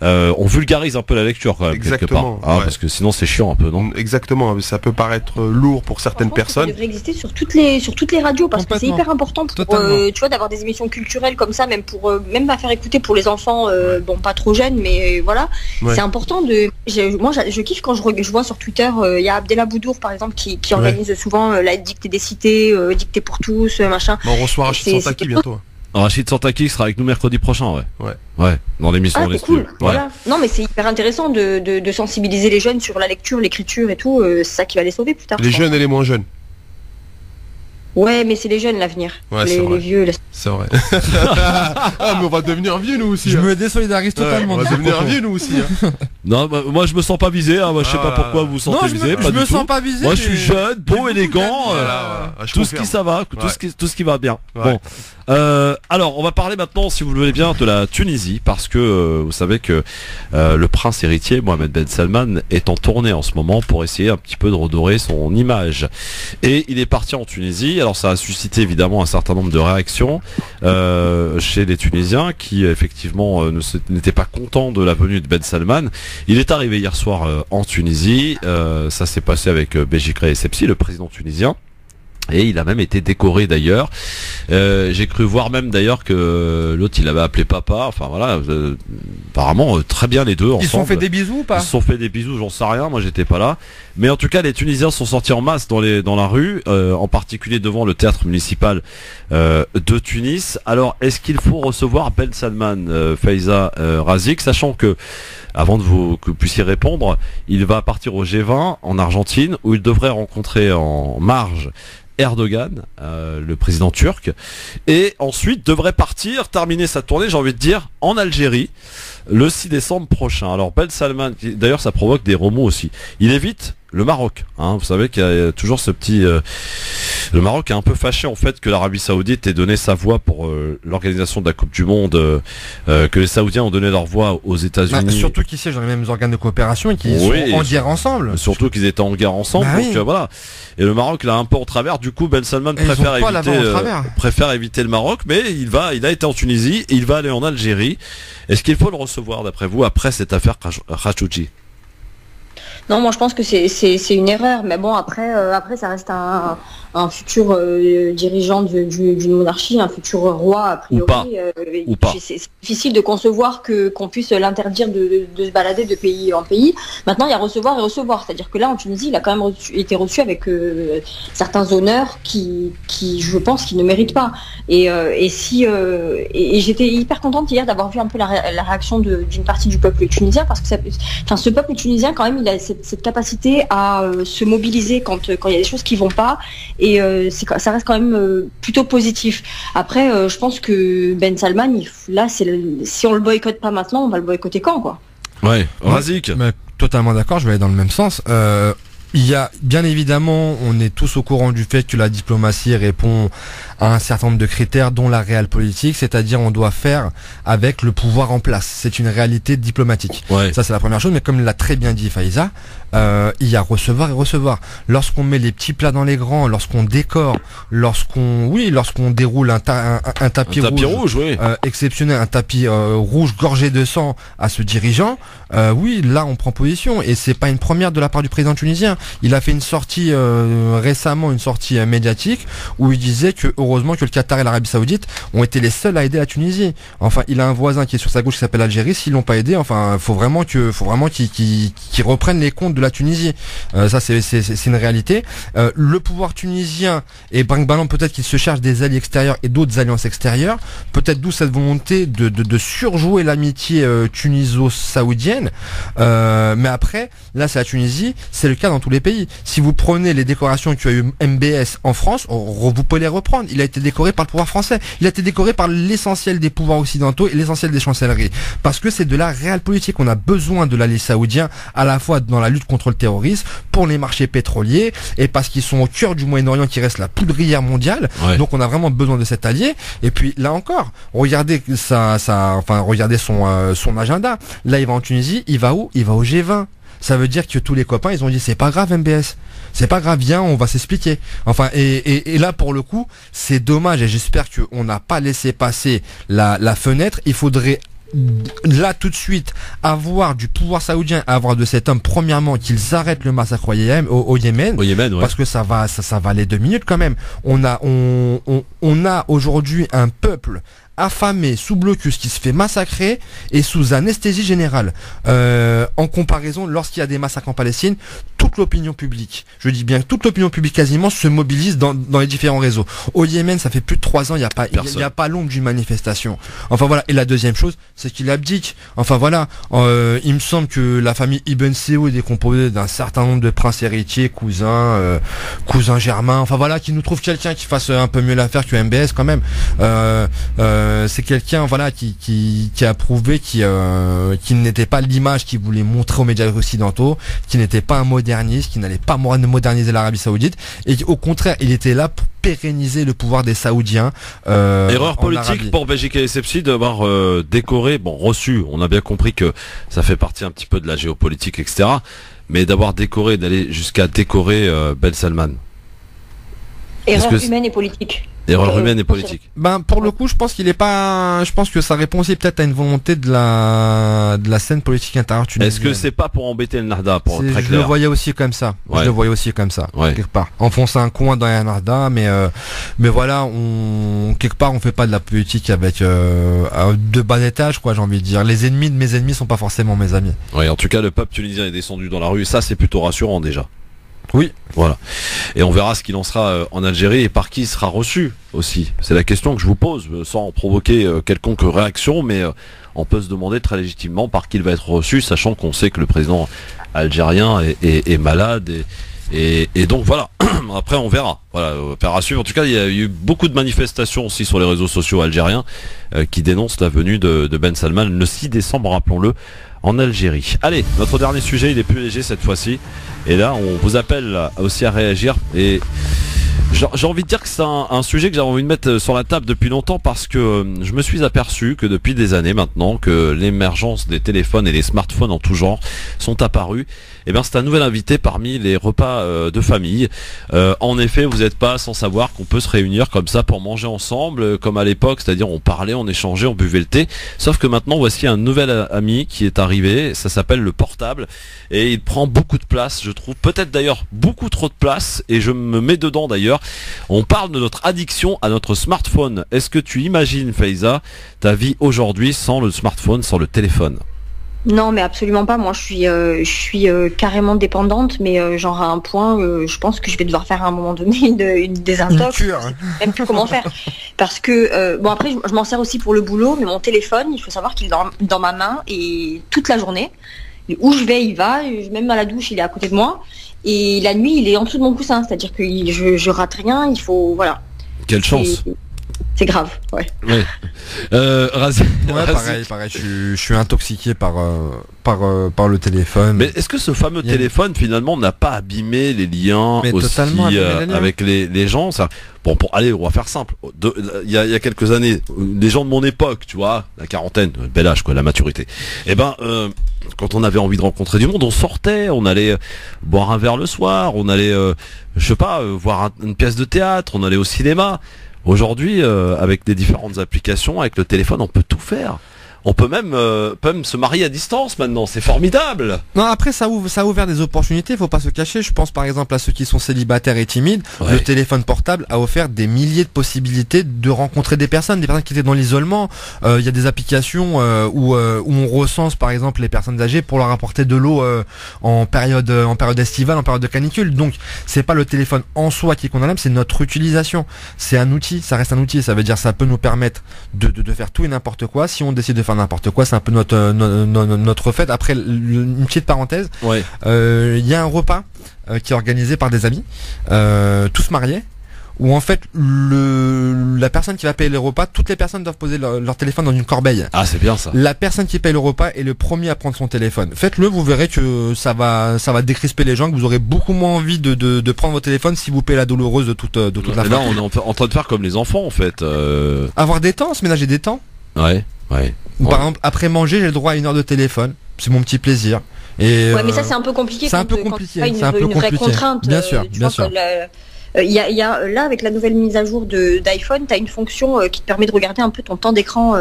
on vulgarise un peu la lecture quand même. Exactement. Quelque part, hein, parce que sinon c'est chiant un peu, non? Exactement, ça peut paraître lourd pour certaines personnes. Ça devrait exister sur toutes les radios parce que c'est hyper important pour tu vois, d'avoir des émissions culturelles comme ça, même pour même à faire écouter pour les enfants, bon, pas trop jeunes, mais voilà, c'est important de. Moi, je kiffe quand je vois sur Twitter, il y a Abdella Boudour par exemple qui organise souvent la dictée des cités, dictée pour tous, machin. Bon, on reçoit Rachid Santaki bientôt. Rachid Santaki sera avec nous mercredi prochain, ouais, dans l'émission. C'est cool. Voilà. Non, mais c'est hyper intéressant de sensibiliser les jeunes sur la lecture, l'écriture et tout. C'est ça qui va les sauver plus tard. Les jeunes et les moins jeunes. Ouais, mais c'est les jeunes l'avenir. Les vieux. C'est vrai. Ah, mais on va devenir vieux nous aussi. Je me désolidarise totalement. On va devenir vieux nous aussi. Non, bah, moi je me sens pas visé. Moi, je sais pas pourquoi vous vous sentez visé. Je me sens pas visé. Moi, je suis jeune, beau, élégant. Tout ce qui ça va, tout ce qui va bien. Bon. Alors, on va parler maintenant, si vous le voulez bien, de la Tunisie, parce que vous savez que le prince héritier Mohamed Ben Salman est en tournée en ce moment pour essayer un petit peu de redorer son image. Et il est parti en Tunisie. Alors ça a suscité évidemment un certain nombre de réactions chez les Tunisiens qui effectivement n'étaient pas contents de la venue de Ben Salman. Il est arrivé hier soir en Tunisie. Ça s'est passé avec Béji Essebsi, le président tunisien. Et il a même été décoré d'ailleurs. J'ai cru voir même d'ailleurs que l'autre il avait appelé papa. Enfin voilà, apparemment très bien les deux ensemble. Ils se sont fait des bisous ou pas? Ils se sont fait des bisous, j'en sais rien. Moi j'étais pas là. Mais en tout cas les Tunisiens sont sortis en masse dans la rue, en particulier devant le théâtre municipal de Tunis. Alors est-ce qu'il faut recevoir Ben Salman, Faiza Razik, sachant que avant que vous puissiez répondre, il va partir au G20 en Argentine où il devrait rencontrer en marge Erdogan, le président turc, et ensuite devrait terminer sa tournée, j'ai envie de dire, en Algérie, le 6 décembre prochain. Alors Ben Salman, d'ailleurs ça provoque des remous aussi, il évite le Maroc, vous savez qu'il y a toujours ce petit... le Maroc est un peu fâché en fait que l'Arabie Saoudite ait donné sa voix pour l'organisation de la Coupe du Monde, que les Saoudiens ont donné leur voix aux États-Unis. Surtout qu'ils siègent dans les mêmes organes de coopération et qu'ils sont en guerre ensemble. Surtout qu'ils étaient en guerre ensemble, donc voilà. Et le Maroc l'a un peu en travers, du coup Ben Salman préfère éviter le Maroc, mais il a été en Tunisie et il va aller en Algérie. Est-ce qu'il faut le recevoir d'après vous après cette affaire Khashoggi? Non, moi je pense que c'est une erreur, mais bon après ça reste un futur dirigeant d'une monarchie, un futur roi a priori. Ou pas. C'est difficile de concevoir qu'on puisse l'interdire de se balader de pays en pays. Maintenant il y a recevoir et recevoir, c'est-à-dire que là en Tunisie il a quand même été reçu avec certains honneurs qui je pense qu'il ne mérite pas. Et j'étais hyper contente hier d'avoir vu un peu la réaction d'une partie du peuple tunisien, parce que ce peuple tunisien quand même il a cette capacité à se mobiliser quand il y a des choses qui vont pas, et ça reste quand même plutôt positif. Après je pense que Ben Salman si on le boycotte pas maintenant, on va le boycotter quand, quoi. Ouais, Razik. Mais totalement d'accord, je vais aller dans le même sens. Il y a, bien évidemment, on est tous au courant du fait que la diplomatie répond à un certain nombre de critères, dont la réelle politique, c'est-à-dire on doit faire avec le pouvoir en place. C'est une réalité diplomatique. Ouais. Ça, c'est la première chose, mais comme l'a très bien dit Faiza, il y a recevoir et recevoir. Lorsqu'on met les petits plats dans les grands, lorsqu'on décore, lorsqu'on déroule un tapis rouge exceptionnel, un tapis rouge gorgé de sang à ce dirigeant, oui, là on prend position, et c'est pas une première de la part du président tunisien. Il a fait une sortie récemment, une sortie médiatique où il disait que heureusement que le Qatar et l'Arabie Saoudite ont été les seuls à aider la Tunisie. Enfin, il a un voisin qui est sur sa gauche qui s'appelle l'Algérie. S'ils l'ont pas aidé, enfin, faut vraiment qu'ils reprennent les comptes de la Tunisie. Ça, c'est une réalité. Le pouvoir tunisien et brinque-ballant, peut-être qu'il se cherche des alliés extérieurs et d'autres alliances extérieures. Peut-être d'où cette volonté de surjouer l'amitié tuniso-saoudienne. Mais après, là, c'est la Tunisie. C'est le cas dans tous les pays. Si vous prenez les décorations qu'a eu MBS en France, vous pouvez les reprendre. Il a été décoré par le pouvoir français. Il a été décoré par l'essentiel des pouvoirs occidentaux et l'essentiel des chancelleries. Parce que c'est de la réelle politique. On a besoin de l'allié saoudien à la fois dans la lutte contre le terrorisme, pour les marchés pétroliers, et parce qu'ils sont au cœur du Moyen-Orient qui reste la poudrière mondiale. Ouais. Donc on a vraiment besoin de cet allié. Et puis là encore, regardez regardez son agenda. Là, il va en Tunisie. Il va où? Il va au G20. Ça veut dire que tous les copains, ils ont dit c'est pas grave MBS, c'est pas grave, viens, on va s'expliquer. Enfin, et là pour le coup, c'est dommage, et j'espère qu'on n'a pas laissé passer la fenêtre. Il faudrait là tout de suite avoir du pouvoir saoudien, avoir de cet homme, premièrement qu'ils arrêtent le massacre au Yémen, ouais. parce que ça va aller 2 minutes quand même. On a aujourd'hui un peuple affamé, sous blocus, qui se fait massacrer et sous anesthésie générale. En comparaison, lorsqu'il y a des massacres en Palestine, toute l'opinion publique, je dis bien toute l'opinion publique quasiment, se mobilise dans les différents réseaux. Au Yémen, ça fait plus de 3 ans, il n'y a pas l'ombre d'une manifestation. Enfin voilà. Et la deuxième chose, c'est qu'il abdique. Enfin voilà. Il me semble que la famille Ibn Saoud est composée d'un certain nombre de princes héritiers, cousins germains. Enfin voilà, qui nous trouve quelqu'un qui fasse un peu mieux l'affaire que MBS quand même. C'est quelqu'un voilà qui a prouvé qu'il n'était pas l'image qu'il voulait montrer aux médias occidentaux, qui n'était pas un moderniste, qui n'allait pas moderniser l'Arabie Saoudite, et au contraire il était là pour pérenniser le pouvoir des Saoudiens. Erreur politique pour Belgique et Sepsi d'avoir décoré, reçu, on a bien compris que ça fait partie un petit peu de la géopolitique, etc. Mais d'avoir décoré, d'aller jusqu'à décorer Ben Salman. Erreur humaine et politique. Erreur humaine et politique. Pour le coup, je pense que ça répond aussi peut-être à une volonté de la scène politique intérieure tunisienne. Est-ce que c'est pas pour embêter le Nahda, pour être très clair? Je le voyais aussi comme ça. Ouais. Je le voyais aussi comme ça, quelque part. Enfoncer un coin dans le Nahda, mais voilà, quelque part, on fait pas de la politique avec de bas étage, quoi, j'ai envie de dire. Les ennemis de mes ennemis sont pas forcément mes amis. Oui, en tout cas, le peuple tunisien est descendu dans la rue, et ça, c'est plutôt rassurant déjà. Oui. Voilà. Et on verra ce qu'il en sera en Algérie et par qui il sera reçu aussi. C'est la question que je vous pose, sans provoquer quelconque réaction, mais on peut se demander très légitimement par qui il va être reçu, sachant qu'on sait que le président algérien est malade et donc voilà. Après on verra. Voilà, faire à suivre. En tout cas, il y a eu beaucoup de manifestations aussi sur les réseaux sociaux algériens qui dénoncent la venue de Ben Salman le 6 décembre, rappelons-le, en Algérie. Allez, notre dernier sujet, il est plus léger cette fois-ci. Et là, on vous appelle aussi à réagir. Et j'ai envie de dire que c'est un sujet que j'avais envie de mettre sur la table depuis longtemps, parce que je me suis aperçu que depuis des années maintenant, que l'émergence des téléphones et des smartphones en tout genre sont apparus. Et bien c'est un nouvel invité parmi les repas de famille. En effet, vous n'êtes pas sans savoir qu'on peut se réunir comme ça pour manger ensemble, comme à l'époque, c'est-à-dire on parlait, on échangeait, on buvait le thé. Sauf que maintenant, voici un nouvel ami qui est arrivé, ça s'appelle le portable, et il prend beaucoup de place, je trouve, peut-être d'ailleurs beaucoup trop de place, et je me mets dedans d'ailleurs. On parle de notre addiction à notre smartphone. Est-ce que tu imagines, Faiza, ta vie aujourd'hui sans le smartphone, sans le téléphone? Non, mais absolument pas. Moi, je suis carrément dépendante, mais genre à un point, je pense que je vais devoir faire à un moment donné une désintox. Je sais même plus comment faire. Parce que, bon, après, je m'en sers aussi pour le boulot, mais mon téléphone, il faut savoir qu'il est dans ma main et toute la journée. Et où je vais, il va. Même à la douche, il est à côté de moi. Et la nuit, il est en dessous de mon coussin. C'est-à-dire que je rate rien. Il faut, voilà. Quelle chance. C'est grave, ouais. Ouais. Pareil. Je suis intoxiqué par le téléphone. Mais est-ce que ce fameux téléphone finalement n'a pas abîmé les liens aussi avec les gens? Ça, bon, allez, on va faire simple. Il y a quelques années, les gens de mon époque, tu vois, la quarantaine, bel âge quoi, la maturité. Et quand on avait envie de rencontrer du monde, on sortait, on allait boire un verre le soir, on allait, je sais pas, voir une pièce de théâtre, on allait au cinéma. Aujourd'hui, avec les différentes applications, avec le téléphone, on peut tout faire. On peut même se marier à distance maintenant, c'est formidable. Non, après ça a ouvert des opportunités, faut pas se cacher. Je pense par exemple à ceux qui sont célibataires et timides. Ouais. Le téléphone portable a offert des milliers de possibilités de rencontrer des personnes qui étaient dans l'isolement. Il y a des applications où on recense par exemple les personnes âgées pour leur apporter de l'eau en période estivale, en période de canicule. Donc c'est pas le téléphone en soi qui est condamnable, c'est notre utilisation. C'est un outil, ça reste un outil. Ça veut dire ça peut nous permettre de faire tout et n'importe quoi. Si on décide de faire n'importe quoi, c'est un peu notre fait. Après, une petite parenthèse, il y a un repas qui est organisé par des amis, tous mariés, où en fait la personne qui va payer les repas, toutes les personnes doivent poser leur téléphone dans une corbeille. Ah, c'est bien ça. La personne qui paye le repas est le premier à prendre son téléphone. Faites-le, vous verrez que ça va décrisper les gens, que vous aurez beaucoup moins envie de prendre votre téléphone si vous payez la douloureuse de toute la famille. Là, on est en train de faire comme les enfants en fait. Avoir des temps, se ménager des temps. Ouais. Par exemple, après manger, j'ai le droit à 1 heure de téléphone. C'est mon petit plaisir. Et ouais, mais ça c'est un peu compliqué. C'est un peu compliqué. C'est une vraie contrainte. Bien sûr. Il y a là, avec la nouvelle mise à jour d'iPhone, tu as une fonction qui te permet de regarder un peu ton temps d'écran.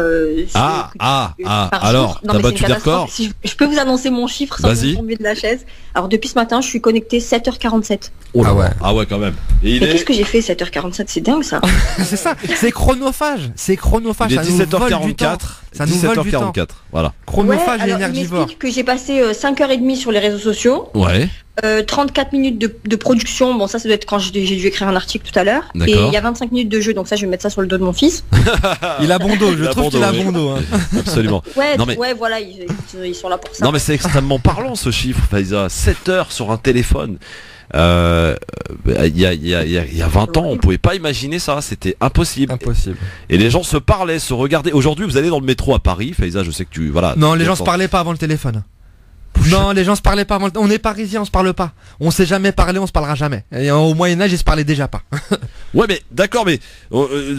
Alors, t'as battu des records. Si je peux vous annoncer mon chiffre sans vous tomber de la chaise. Alors, depuis ce matin, je suis connecté 7h47. Oh là, ah ouais, quand même. Mais qu'est-ce que j'ai fait 7h47? C'est dingue, ça. C'est ça, c'est chronophage. C'est chronophage. Il est 17h44. Ça nous vole du temps. 17h44, voilà. Chronophage et alors, énergivore. Il m'explique que j'ai passé 5h30 sur les réseaux sociaux. Ouais. 34 minutes de production, bon ça doit être quand j'ai dû écrire un article tout à l'heure. Et il y a 25 minutes de jeu, donc ça je vais mettre ça sur le dos de mon fils. Il a bon dos, je trouve qu'il a bon dos. Hein. Absolument. Ouais, voilà, ils sont là pour ça. Non mais c'est extrêmement parlant ce chiffre, Faiza. 7 heures sur un téléphone. Il y a 20 ans, on pouvait pas imaginer ça, c'était impossible. Et les gens se parlaient, se regardaient. Aujourd'hui, vous allez dans le métro à Paris, Faiza, je sais que tu voilà. Non, les gens se parlaient pas avant le téléphone. Non, les gens se parlaient pas avant on est parisiens, on se parle pas. On s'est jamais parlé, on se parlera jamais. Et au Moyen-Âge, ils se parlaient déjà pas. Ouais, mais d'accord, mais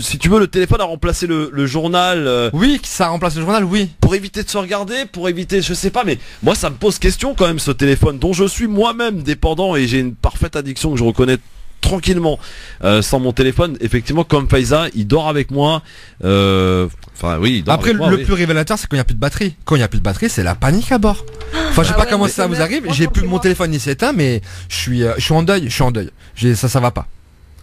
si tu veux, le téléphone a remplacé le journal. Oui, ça remplace le journal, oui. Pour éviter de se regarder, pour éviter, je sais pas, mais moi ça me pose question quand même ce téléphone dont je suis moi-même dépendant et j'ai une parfaite addiction que je reconnais tranquillement sans mon téléphone. Effectivement, comme Faiza, il dort avec moi. Enfin oui. Il dort Après, avec moi, le plus révélateur, c'est quand il n'y a plus de batterie. Quand il n'y a plus de batterie, c'est la panique à bord. Enfin, je sais pas comment ça vous arrive. J'ai plus mon téléphone, il s'éteint, mais je suis en deuil. Ça va pas.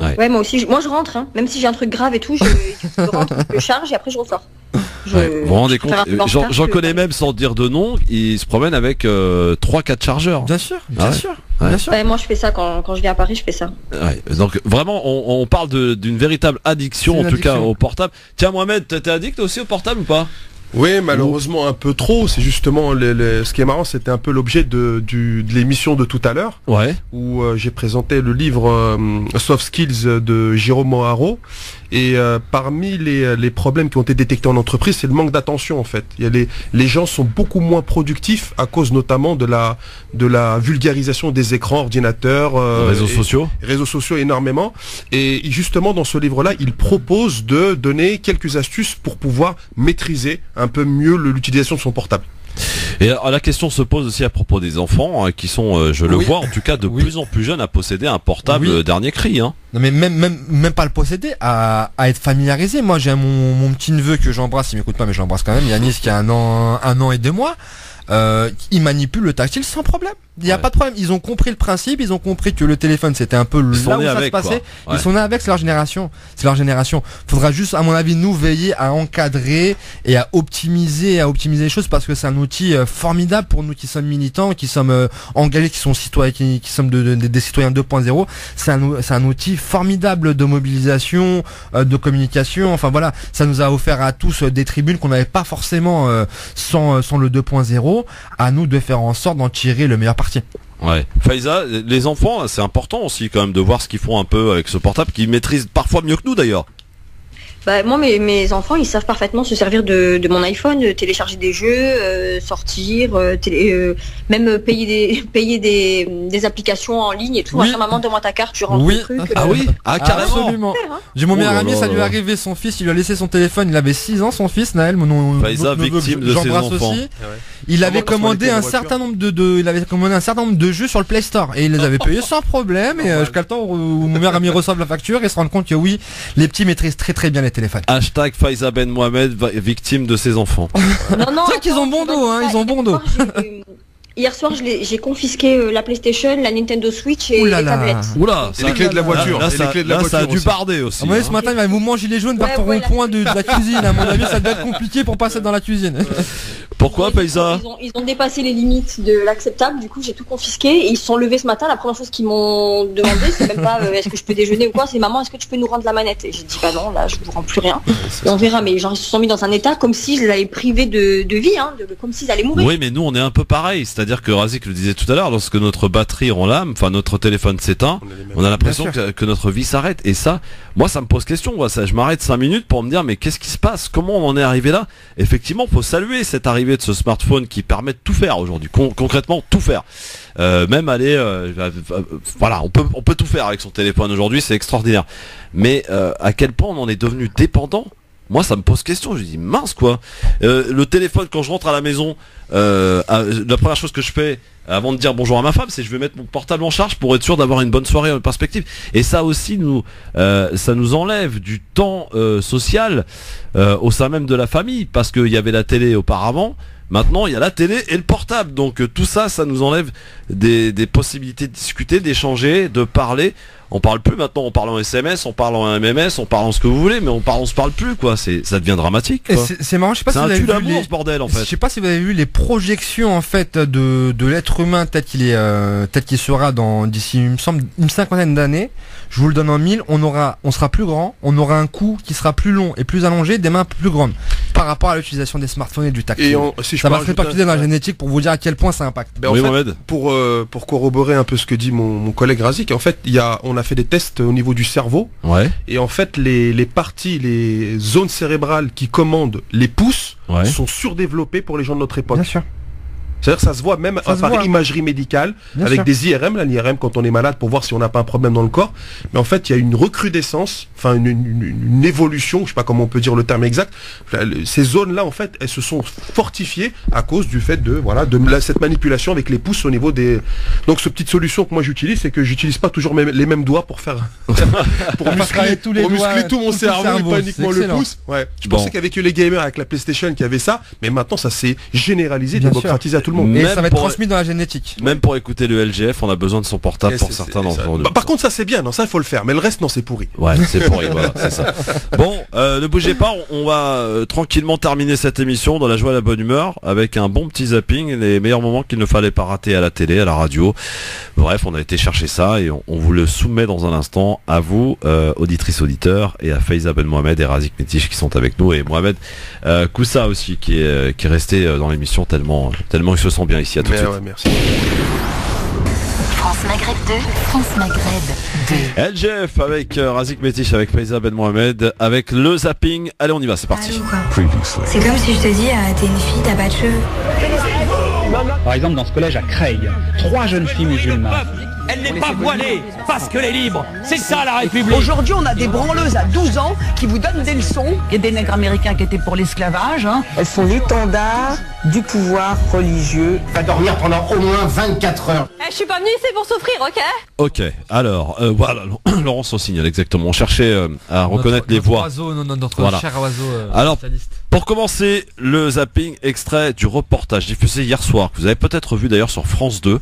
Ouais, moi aussi. Moi, je rentre, hein. Même si j'ai un truc grave et tout, je rentre, je charge et après je ressors. Vous vous rendez compte, j'en connais même sans dire de nom, ils se promènent avec 3-4 chargeurs. Bien sûr. Ouais, moi je fais ça quand je viens à Paris, je fais ça. Ouais, donc vraiment on parle d'une véritable addiction, en tout cas au portable. Tiens Mohamed, t'es addict aussi au portable ou pas? Oui, malheureusement un peu trop. C'est justement ce qui est marrant, c'était un peu l'objet de l'émission de tout à l'heure, où j'ai présenté le livre Soft Skills de Jérôme Moharo. Et parmi les problèmes qui ont été détectés en entreprise, c'est le manque d'attention en fait. Les gens sont beaucoup moins productifs à cause notamment de la vulgarisation des écrans, ordinateurs, réseaux sociaux énormément. Et justement dans ce livre-là, il propose de donner quelques astuces pour pouvoir maîtriser un peu mieux l'utilisation de son portable. Et alors, la question se pose aussi à propos des enfants qui sont, je le vois en tout cas, de plus en plus jeunes à posséder un portable dernier cri. Hein. Non mais même pas le posséder, à être familiarisé. Moi j'ai mon petit neveu que j'embrasse, il m'écoute pas mais je l'embrasse quand même, Yanis qui a un an et 2 mois. Ils manipulent le tactile sans problème. Il n'y a pas de problème. Ils ont compris le principe, ils ont compris que le téléphone c'était un peu là où ça se passait. Ils sont nés avec, c'est leur génération. Faudra juste, à mon avis, nous veiller à encadrer et à optimiser les choses parce que c'est un outil formidable pour nous qui sommes militants, qui sommes engagés, qui sont citoyens, qui sommes des citoyens 2.0. C'est un outil formidable de mobilisation, de communication. Enfin voilà, ça nous a offert à tous des tribunes qu'on n'avait pas forcément sans le 2.0. À nous de faire en sorte d'en tirer le meilleur parti. Ouais. Faiza, les enfants, c'est important aussi quand même de voir ce qu'ils font un peu avec ce portable, qu'ils maîtrisent parfois mieux que nous d'ailleurs. Bah, moi, mes enfants, ils savent parfaitement se servir de mon iPhone, télécharger des jeux, sortir, même payer des applications en ligne et tout. Oui. Maman, donne-moi ta carte, tu rentres le truc. Ah oui, carrément. Absolument. J'ai mon meilleur ami, ça lui est arrivé, son fils, il lui a laissé son téléphone, il avait 6 ans, son fils, Naël, Faiza, victime de ses enfants. Aussi. Il avait commandé un certain nombre de jeux sur le Play Store et il les avait payés sans problème. Et jusqu'à le temps où mon meilleur ami reçoive la facture et se rend compte que oui, les petits maîtrisent très très bien les téléphones. Hashtag Faiza Ben Mohamed, victime de ses enfants. Non, c'est vrai qu'ils ont bon dos, hein, ils ont bon dos. Hier soir, j'ai confisqué la PlayStation, la Nintendo Switch et les tablettes. Oula, et les clés de la voiture. Là, ça a dû barder aussi. Ce matin, il va mouvement gilet jaune vers ton rond-point de la cuisine. À mon avis, ça doit être compliqué pour passer dans la cuisine. Pourquoi, Faiza? Ils ont dépassé les limites de l'acceptable. Du coup, j'ai tout confisqué et ils se sont levés ce matin. La première chose qu'ils m'ont demandé, c'est même pas est-ce que je peux déjeuner ou quoi, c'est maman, est-ce que tu peux nous rendre la manette? Et j'ai dit bah non, là, je vous rends plus rien. Et on verra. Mais genre, ils se sont mis dans un état comme si je les avais privés de vie, hein, comme s'ils allaient mourir. Oui, mais nous, on est un peu pareil. C'est-à-dire que Razik le disait tout à l'heure, lorsque notre batterie relâme, enfin notre téléphone s'éteint, on a l'impression que notre vie s'arrête. Et ça, moi, ça me pose question. Moi, je m'arrête 5 minutes pour me dire, mais qu'est-ce qui se passe? Comment on en est arrivé là? Effectivement, faut saluer cette arrivée de ce smartphone qui permet de tout faire aujourd'hui, concrètement tout faire. Même aller, voilà, on peut tout faire avec son téléphone aujourd'hui, c'est extraordinaire. Mais à quel point on en est devenu dépendant moi ça me pose question. Je dis mince quoi. Le téléphone quand je rentre à la maison, la première chose que je fais avant de dire bonjour à ma femme, c'est je vais mettre mon portable en charge pour être sûr d'avoir une bonne soirée en perspective. Et ça aussi ça nous enlève du temps social au sein même de la famille, parce qu'il y avait la télé auparavant. Maintenant, il y a la télé et le portable. Donc tout ça, ça nous enlève des possibilités de discuter, d'échanger, de parler. On parle plus maintenant, on parle en SMS, on parle en MMS, on parle en ce que vous voulez, mais on se parle plus quoi. Ça devient dramatique. Quoi. C'est marrant, je sais pas si vous avez vu ce bordel en fait. Je sais pas si vous avez vu les projections en fait de l'être humain tel qu'il sera d'ici il me semble une cinquantaine d'années. Je vous le donne en 1000, on sera plus grand, on aura un cou qui sera plus long et plus allongé, des mains plus grandes par rapport à l'utilisation des smartphones et du tactile. Ça va se répercuter dans la génétique pour vous dire à quel point ça impacte. Oui, Mohamed. Pour corroborer un peu ce que dit mon collègue Razik, en fait, on a fait des tests au niveau du cerveau. Ouais. Et en fait, les zones cérébrales qui commandent les pouces sont surdéveloppées pour les gens de notre époque. Bien sûr. C'est-à-dire ça se voit même par imagerie médicale, avec des IRM, l'IRM quand on est malade pour voir si on n'a pas un problème dans le corps. Mais en fait, il y a une recrudescence, enfin une évolution, je sais pas comment on peut dire le terme exact. Ces zones-là, en fait, elles se sont fortifiées à cause du fait de cette manipulation avec les pouces au niveau des. Donc, cette petite solution que moi j'utilise, c'est que j'utilise pas toujours les mêmes doigts pour faire pour muscler tout mon cerveau et pas uniquement le pouce. Ouais. Je pensais qu'avec les gamers, avec la PlayStation, qu'il y avait ça, mais maintenant ça s'est généralisé, démocratisé à tout le monde. Et ça va être transmis dans la génétique. Même pour écouter le LGF, on a besoin de son portable pour certains d'entre nous. Par contre, ça c'est bien, non, ça il faut le faire, mais le reste, non, c'est pourri. Ouais, c'est pourri, voilà, c'est ça. Bon, ne bougez pas, on va tranquillement terminer cette émission dans la joie et la bonne humeur, avec un bon petit zapping, les meilleurs moments qu'il ne fallait pas rater à la télé, à la radio. Bref, on a été chercher ça et on vous le soumet dans un instant à vous, auditrices, auditeurs, et à Faiza Ben Mohamed et Razik Métiche qui sont avec nous, et Mohamed Koussa aussi qui est resté dans l'émission tellement il se sent bien ici. À tout de suite. Ouais, merci. France Maghreb 2, France Maghreb 2. LGF avec Razik Métiche, avec Faiza Ben Mohamed, avec le zapping. Allez, on y va, c'est parti. C'est comme si je te dis, t'es une fille, t'as pas de cheveux. Par exemple, dans ce collège à Creil, 3 jeunes filles musulmanes. Elle n'est pas voilée parce qu'elle est libre. C'est ça la République. Aujourd'hui, on a des branleuses à 12 ans qui vous donnent des leçons. Il y a des nègres américains qui étaient pour l'esclavage. Elles sont l'étendard du pouvoir religieux. Va dormir pendant au moins 24 heures. Je suis pas venue ici pour souffrir, ok? Ok, alors, voilà, Laurence au signal, exactement. On cherchait à reconnaître les voix. Notre cher oiseau. Alors, pour commencer, le zapping extrait du reportage diffusé hier soir, que vous avez peut-être vu d'ailleurs sur France 2,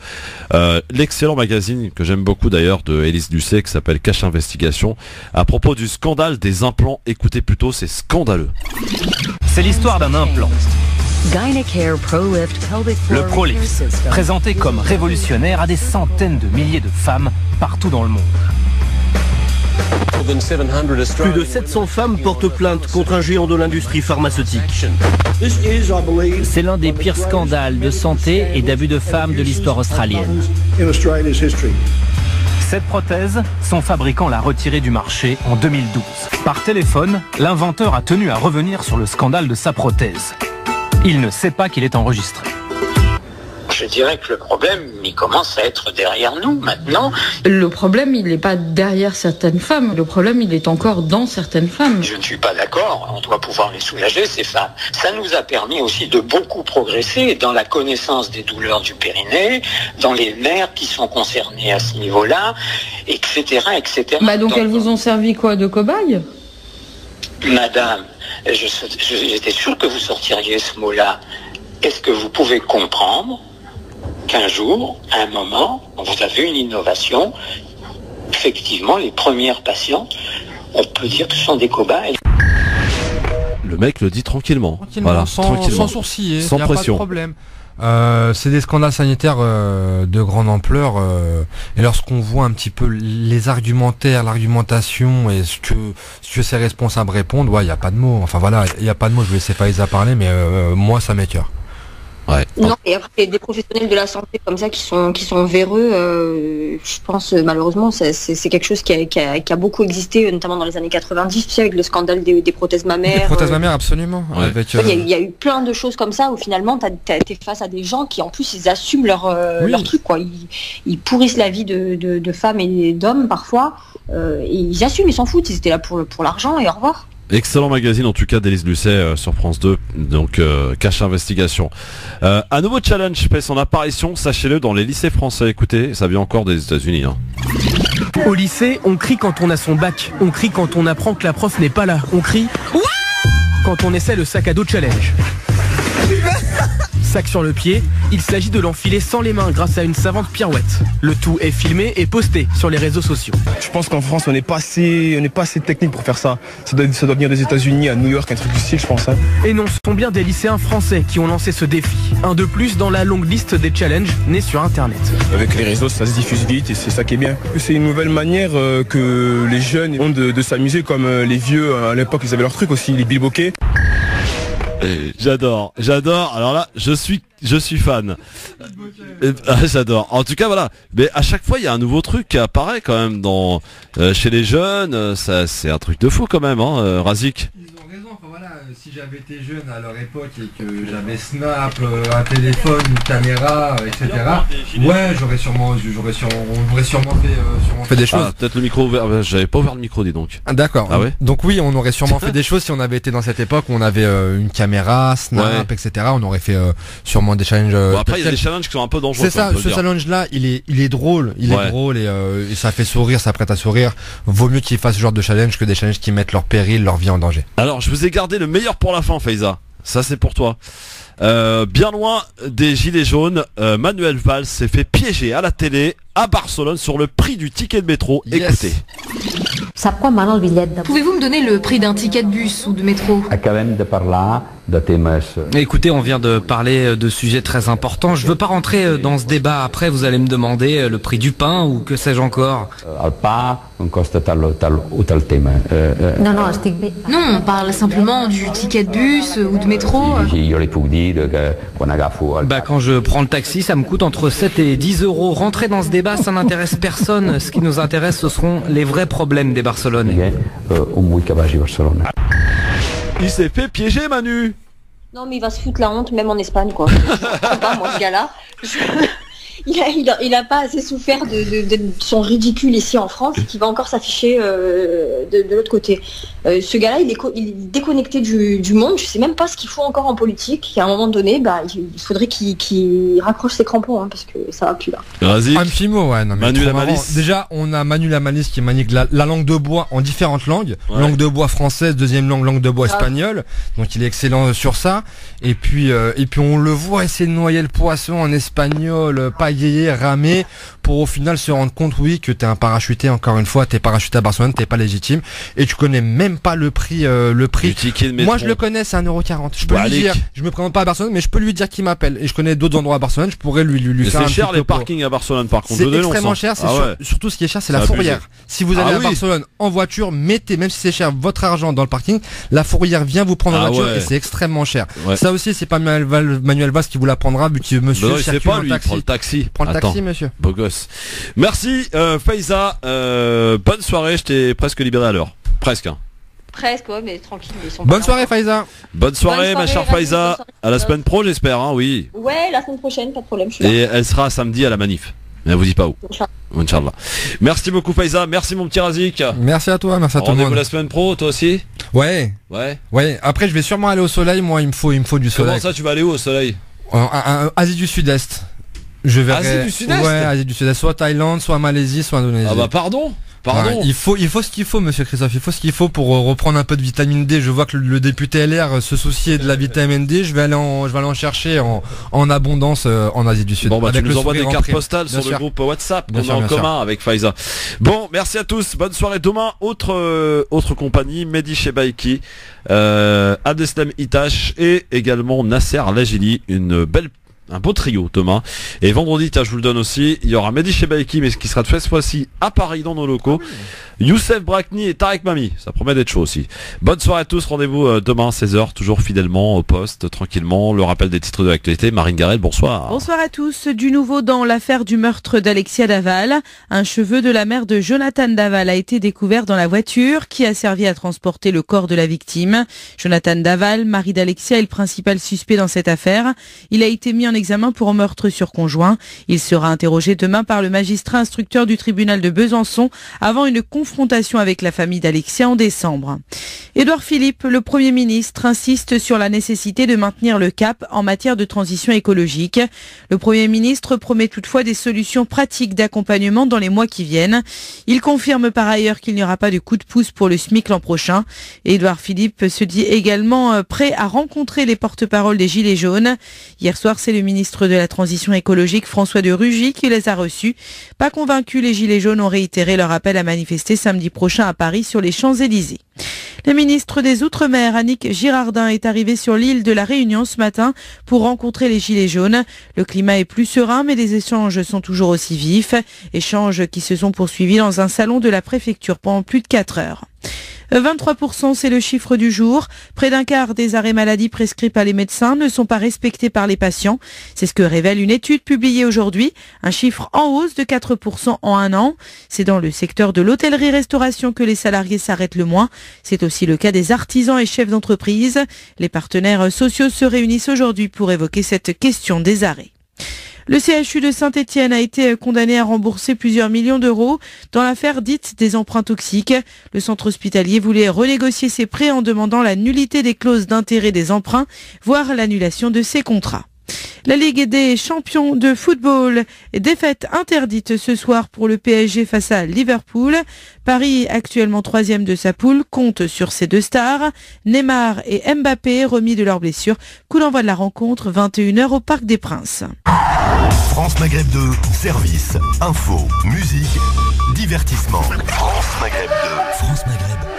l'excellent magazine que j'aime beaucoup d'ailleurs de Élise Lucet qui s'appelle Cache Investigation, à propos du scandale des implants. Écoutez plutôt, c'est scandaleux. C'est l'histoire d'un implant. Le ProLift, présenté comme révolutionnaire à des centaines de milliers de femmes partout dans le monde. Plus de 700 femmes portent plainte contre un géant de l'industrie pharmaceutique. C'est l'un des pires scandales de santé et d'abus de femmes de l'histoire australienne. Cette prothèse, son fabricant l'a retirée du marché en 2012. Par téléphone, l'inventeur a tenu à revenir sur le scandale de sa prothèse. Il ne sait pas qu'il est enregistré. Je dirais que le problème, il commence à être derrière nous maintenant. Le problème, il n'est pas derrière certaines femmes. Le problème, il est encore dans certaines femmes. Je ne suis pas d'accord. On doit pouvoir les soulager, ces femmes. Ça nous a permis aussi de beaucoup progresser dans la connaissance des douleurs du périnée, dans les nerfs qui sont concernés à ce niveau-là, etc., etc. Donc elles vous ont servi quoi, de cobaye? Madame, j'étais sûr que vous sortiriez ce mot-là. Est-ce que vous pouvez comprendre qu'un jour, à un moment, vous avez une innovation, effectivement, les premières patientes, on peut dire que ce sont des cobayes. Le mec le dit tranquillement. Voilà, sans sourciller, sans pression. Pas de problème. C'est des scandales sanitaires de grande ampleur et lorsqu'on voit un petit peu les argumentaires, l'argumentation et ce que ces responsables répondent, il n'y a pas de mots. Enfin voilà, il n'y a pas de mots, je vais laisser Faiza parler, mais moi ça m'écœure. Ouais. Non, et après, des professionnels de la santé comme ça qui sont véreux, je pense malheureusement c'est quelque chose qui a beaucoup existé, notamment dans les années 90, tu sais, avec le scandale des prothèses mammaires. Des prothèses mammaires, absolument. Ouais. Il y a eu plein de choses comme ça où finalement t'as été face à des gens qui en plus ils assument leur truc, quoi. Ils pourrissent la vie de femmes et d'hommes parfois, et ils assument, ils s'en foutent, ils étaient là pour l'argent et au revoir. Excellent magazine en tout cas d'Élise Lucet sur France 2, donc Cache Investigation. Un nouveau challenge fait son apparition, sachez-le, dans les lycées français. Écoutez, ça vient encore des États-Unis. Hein. Au lycée, on crie quand on a son bac. On crie quand on apprend que la prof n'est pas là. On crie quand on essaie le sac à dos challenge. Sac sur le pied, il s'agit de l'enfiler sans les mains grâce à une savante pirouette. Le tout est filmé et posté sur les réseaux sociaux. Je pense qu'en France, on n'est pas assez technique pour faire ça. Ça doit venir des États-Unis, à New York, un truc du style, je pense. Hein. Et non, ce sont bien des lycéens français qui ont lancé ce défi. Un de plus dans la longue liste des challenges nés sur Internet. Avec les réseaux, ça se diffuse vite et c'est ça qui est bien. C'est une nouvelle manière que les jeunes ont de s'amuser, comme les vieux, à l'époque, ils avaient leur truc aussi, les bilboquets. J'adore. Alors là, je suis fan. J'adore. En tout cas, voilà. Mais à chaque fois, il y a un nouveau truc qui apparaît quand même dans chez les jeunes. Ça, c'est un truc de fou quand même, hein, Razik. Ils ont raison. Enfin voilà, si j'avais été jeune à leur époque et que j'avais Snap, un téléphone, une caméra, etc. Ouais, j'aurais sûrement fait des choses. Ah, peut-être le micro ouvert. J'avais pas ouvert le micro, dis donc. Ah, d'accord. Ah ouais. Donc oui, on aurait sûrement fait des choses si on avait été dans cette époque où on avait une caméra, Snap, etc. On aurait fait sûrement des challenges. Bon, après, il y a des challenges qui sont un peu dangereux. C'est ça. Ce challenge-là, il est drôle. Il est drôle et ça fait sourire, ça prête à sourire. Vaut mieux qu'ils fassent ce genre de challenge que des challenges qui mettent leur péril, leur vie en danger. Alors, je vous ai gardé le meilleur pour la fin, Faiza. Ça, c'est pour toi. Bien loin des gilets jaunes, Manuel Valls s'est fait piéger à la télé à Barcelone sur le prix du ticket de métro. Écoutez. Pouvez-vous me donner le prix d'un ticket de bus ou de métro? Écoutez, on vient de parler de sujets très importants. Je veux pas rentrer dans ce débat. Après, vous allez me demander le prix du pain ou que sais-je encore. Non, on parle simplement du ticket de bus ou de métro. Quand je prends le taxi, ça me coûte entre 7 et 10 euros. Rentrer dans ce débat, ça n'intéresse personne. Ce qui nous intéresse, ce seront les vrais problèmes des Barcelonais. Il s'est fait piéger, Manu. Non, mais il va se foutre la honte, même en Espagne, quoi. Je sais pas, moi, ce gars-là. Il a pas assez souffert de son ridicule ici en France qui va encore s'afficher de l'autre côté. Ce gars-là, il est déconnecté du monde. Je sais même pas ce qu'il faut encore en politique. Et à un moment donné, il faudrait qu'il raccroche ses crampons, hein, parce que ça va plus là. Vas-y. Un petit mot, ouais. Non, mais Manu la Malice. Déjà, on a Manu la Malice qui manique la langue de bois en différentes langues. Ouais. Langue de bois française, deuxième langue de bois espagnole. Donc il est excellent sur ça. Et puis on le voit essayer de noyer le poisson en espagnol, pailler, ramer, pour au final se rendre compte, oui, que t'es un parachuté, encore une fois, t'es parachuté à Barcelone, t'es pas légitime, et tu connais même pas le prix. Du ticket de métro. Moi je le connais, c'est 1,40€. Je peux lui dire, je me présente pas à Barcelone, mais je peux lui dire qu'il m'appelle, et je connais d'autres endroits à Barcelone, je pourrais lui faire un petit C'est cher les parkings à Barcelone, par contre. C'est extrêmement cher, surtout ce qui est cher, c'est la fourrière. Si vous allez à Barcelone en voiture, mettez, même si c'est cher, votre argent dans le parking, la fourrière vient vous prendre en voiture, et c'est extrêmement cher. Ça aussi, c'est pas Manuel Valls qui vous l'apprendra, vu que monsieur circule en taxi. Prends le taxi. Prends le taxi, monsieur. Beau gosse. Merci Faiza, bonne soirée, je t'ai presque libéré à l'heure. Presque. Hein. Presque, ouais, mais tranquille. Bonne soirée Faiza. Bonne soirée ma chère Faiza. À la semaine pro, j'espère, hein, oui. Ouais, la semaine prochaine, pas de problème, je suis là. Et elle sera samedi à la manif. Mais elle vous dit pas où. Inch'Allah. Merci beaucoup Faiza, merci mon petit Razik. Merci à toi, merci à tout le monde. Rendez-vous la semaine pro, toi aussi? Ouais. Après je vais sûrement aller au soleil, moi il me faut du soleil. Comment ça tu vas aller où au soleil? Asie du Sud-Est. Je verrai. Asie du Sud-Est? Ouais, Asie du Sud-Est, soit Thaïlande, soit Malaisie, soit Indonésie. Ah bah pardon. Ouais, il faut ce qu'il faut, monsieur Christophe. Il faut ce qu'il faut pour reprendre un peu de vitamine D. Je vois que le député LR se souciait de la vitamine D. Je vais aller en chercher en abondance en Asie du Sud. Bon bah avec tu nous envoies des cartes postales sur le groupe WhatsApp qu'on a en commun avec Faiza. Bon, merci à tous. Bonne soirée. Demain, autre compagnie, Mehdi Chebaiki, Abdeslam Itache et également Nasser Lajili. Un beau trio demain. Et vendredi, je vous le donne aussi, il y aura Mehdi Chebaiki, mais qui sera de cette fois-ci à Paris dans nos locaux. Youssef Brakni et Tarek Mami. Ça promet d'être chaud aussi. Bonne soirée à tous. Rendez-vous demain 16h, toujours fidèlement au poste, tranquillement. Le rappel des titres de l'actualité. Marine Garel, bonsoir. Bonsoir à tous. Du nouveau dans l'affaire du meurtre d'Alexia Daval. Un cheveu de la mère de Jonathan Daval a été découvert dans la voiture qui a servi à transporter le corps de la victime. Jonathan Daval, mari d'Alexia, est le principal suspect dans cette affaire. Il a été mis en examen pour meurtre sur conjoint. Il sera interrogé demain par le magistrat instructeur du tribunal de Besançon avant une confrontation avec la famille d'Alexia en décembre. Édouard Philippe, le Premier ministre, insiste sur la nécessité de maintenir le cap en matière de transition écologique. Le Premier ministre promet toutefois des solutions pratiques d'accompagnement dans les mois qui viennent. Il confirme par ailleurs qu'il n'y aura pas de coup de pouce pour le SMIC l'an prochain. Édouard Philippe se dit également prêt à rencontrer les porte-paroles des Gilets jaunes. Hier soir, c'est le ministre de la Transition écologique, François de Rugy, qui les a reçus. Pas convaincus, les Gilets jaunes ont réitéré leur appel à manifester samedi prochain à Paris sur les Champs-Élysées. Le ministre des Outre-mer, Annick Girardin, est arrivé sur l'île de la Réunion ce matin pour rencontrer les Gilets jaunes. Le climat est plus serein, mais les échanges sont toujours aussi vifs. Échanges qui se sont poursuivis dans un salon de la préfecture pendant plus de 4 heures. 23%, c'est le chiffre du jour. Près d'un quart des arrêts maladie prescrits par les médecins ne sont pas respectés par les patients. C'est ce que révèle une étude publiée aujourd'hui. Un chiffre en hausse de 4% en un an. C'est dans le secteur de l'hôtellerie-restauration que les salariés s'arrêtent le moins. C'est aussi le cas des artisans et chefs d'entreprise. Les partenaires sociaux se réunissent aujourd'hui pour évoquer cette question des arrêts. Le CHU de Saint-Étienne a été condamné à rembourser plusieurs millions d'euros dans l'affaire dite des emprunts toxiques. Le centre hospitalier voulait renégocier ses prêts en demandant la nullité des clauses d'intérêt des emprunts, voire l'annulation de ses contrats. La Ligue des champions de football, défaite interdite ce soir pour le PSG face à Liverpool. Paris, actuellement 3e de sa poule, compte sur ses 2 stars, Neymar et Mbappé, remis de leurs blessures. Coup d'envoi de la rencontre, 21h au Parc des Princes. France Maghreb 2, service, info, musique, divertissement. France Maghreb 2. France Maghreb.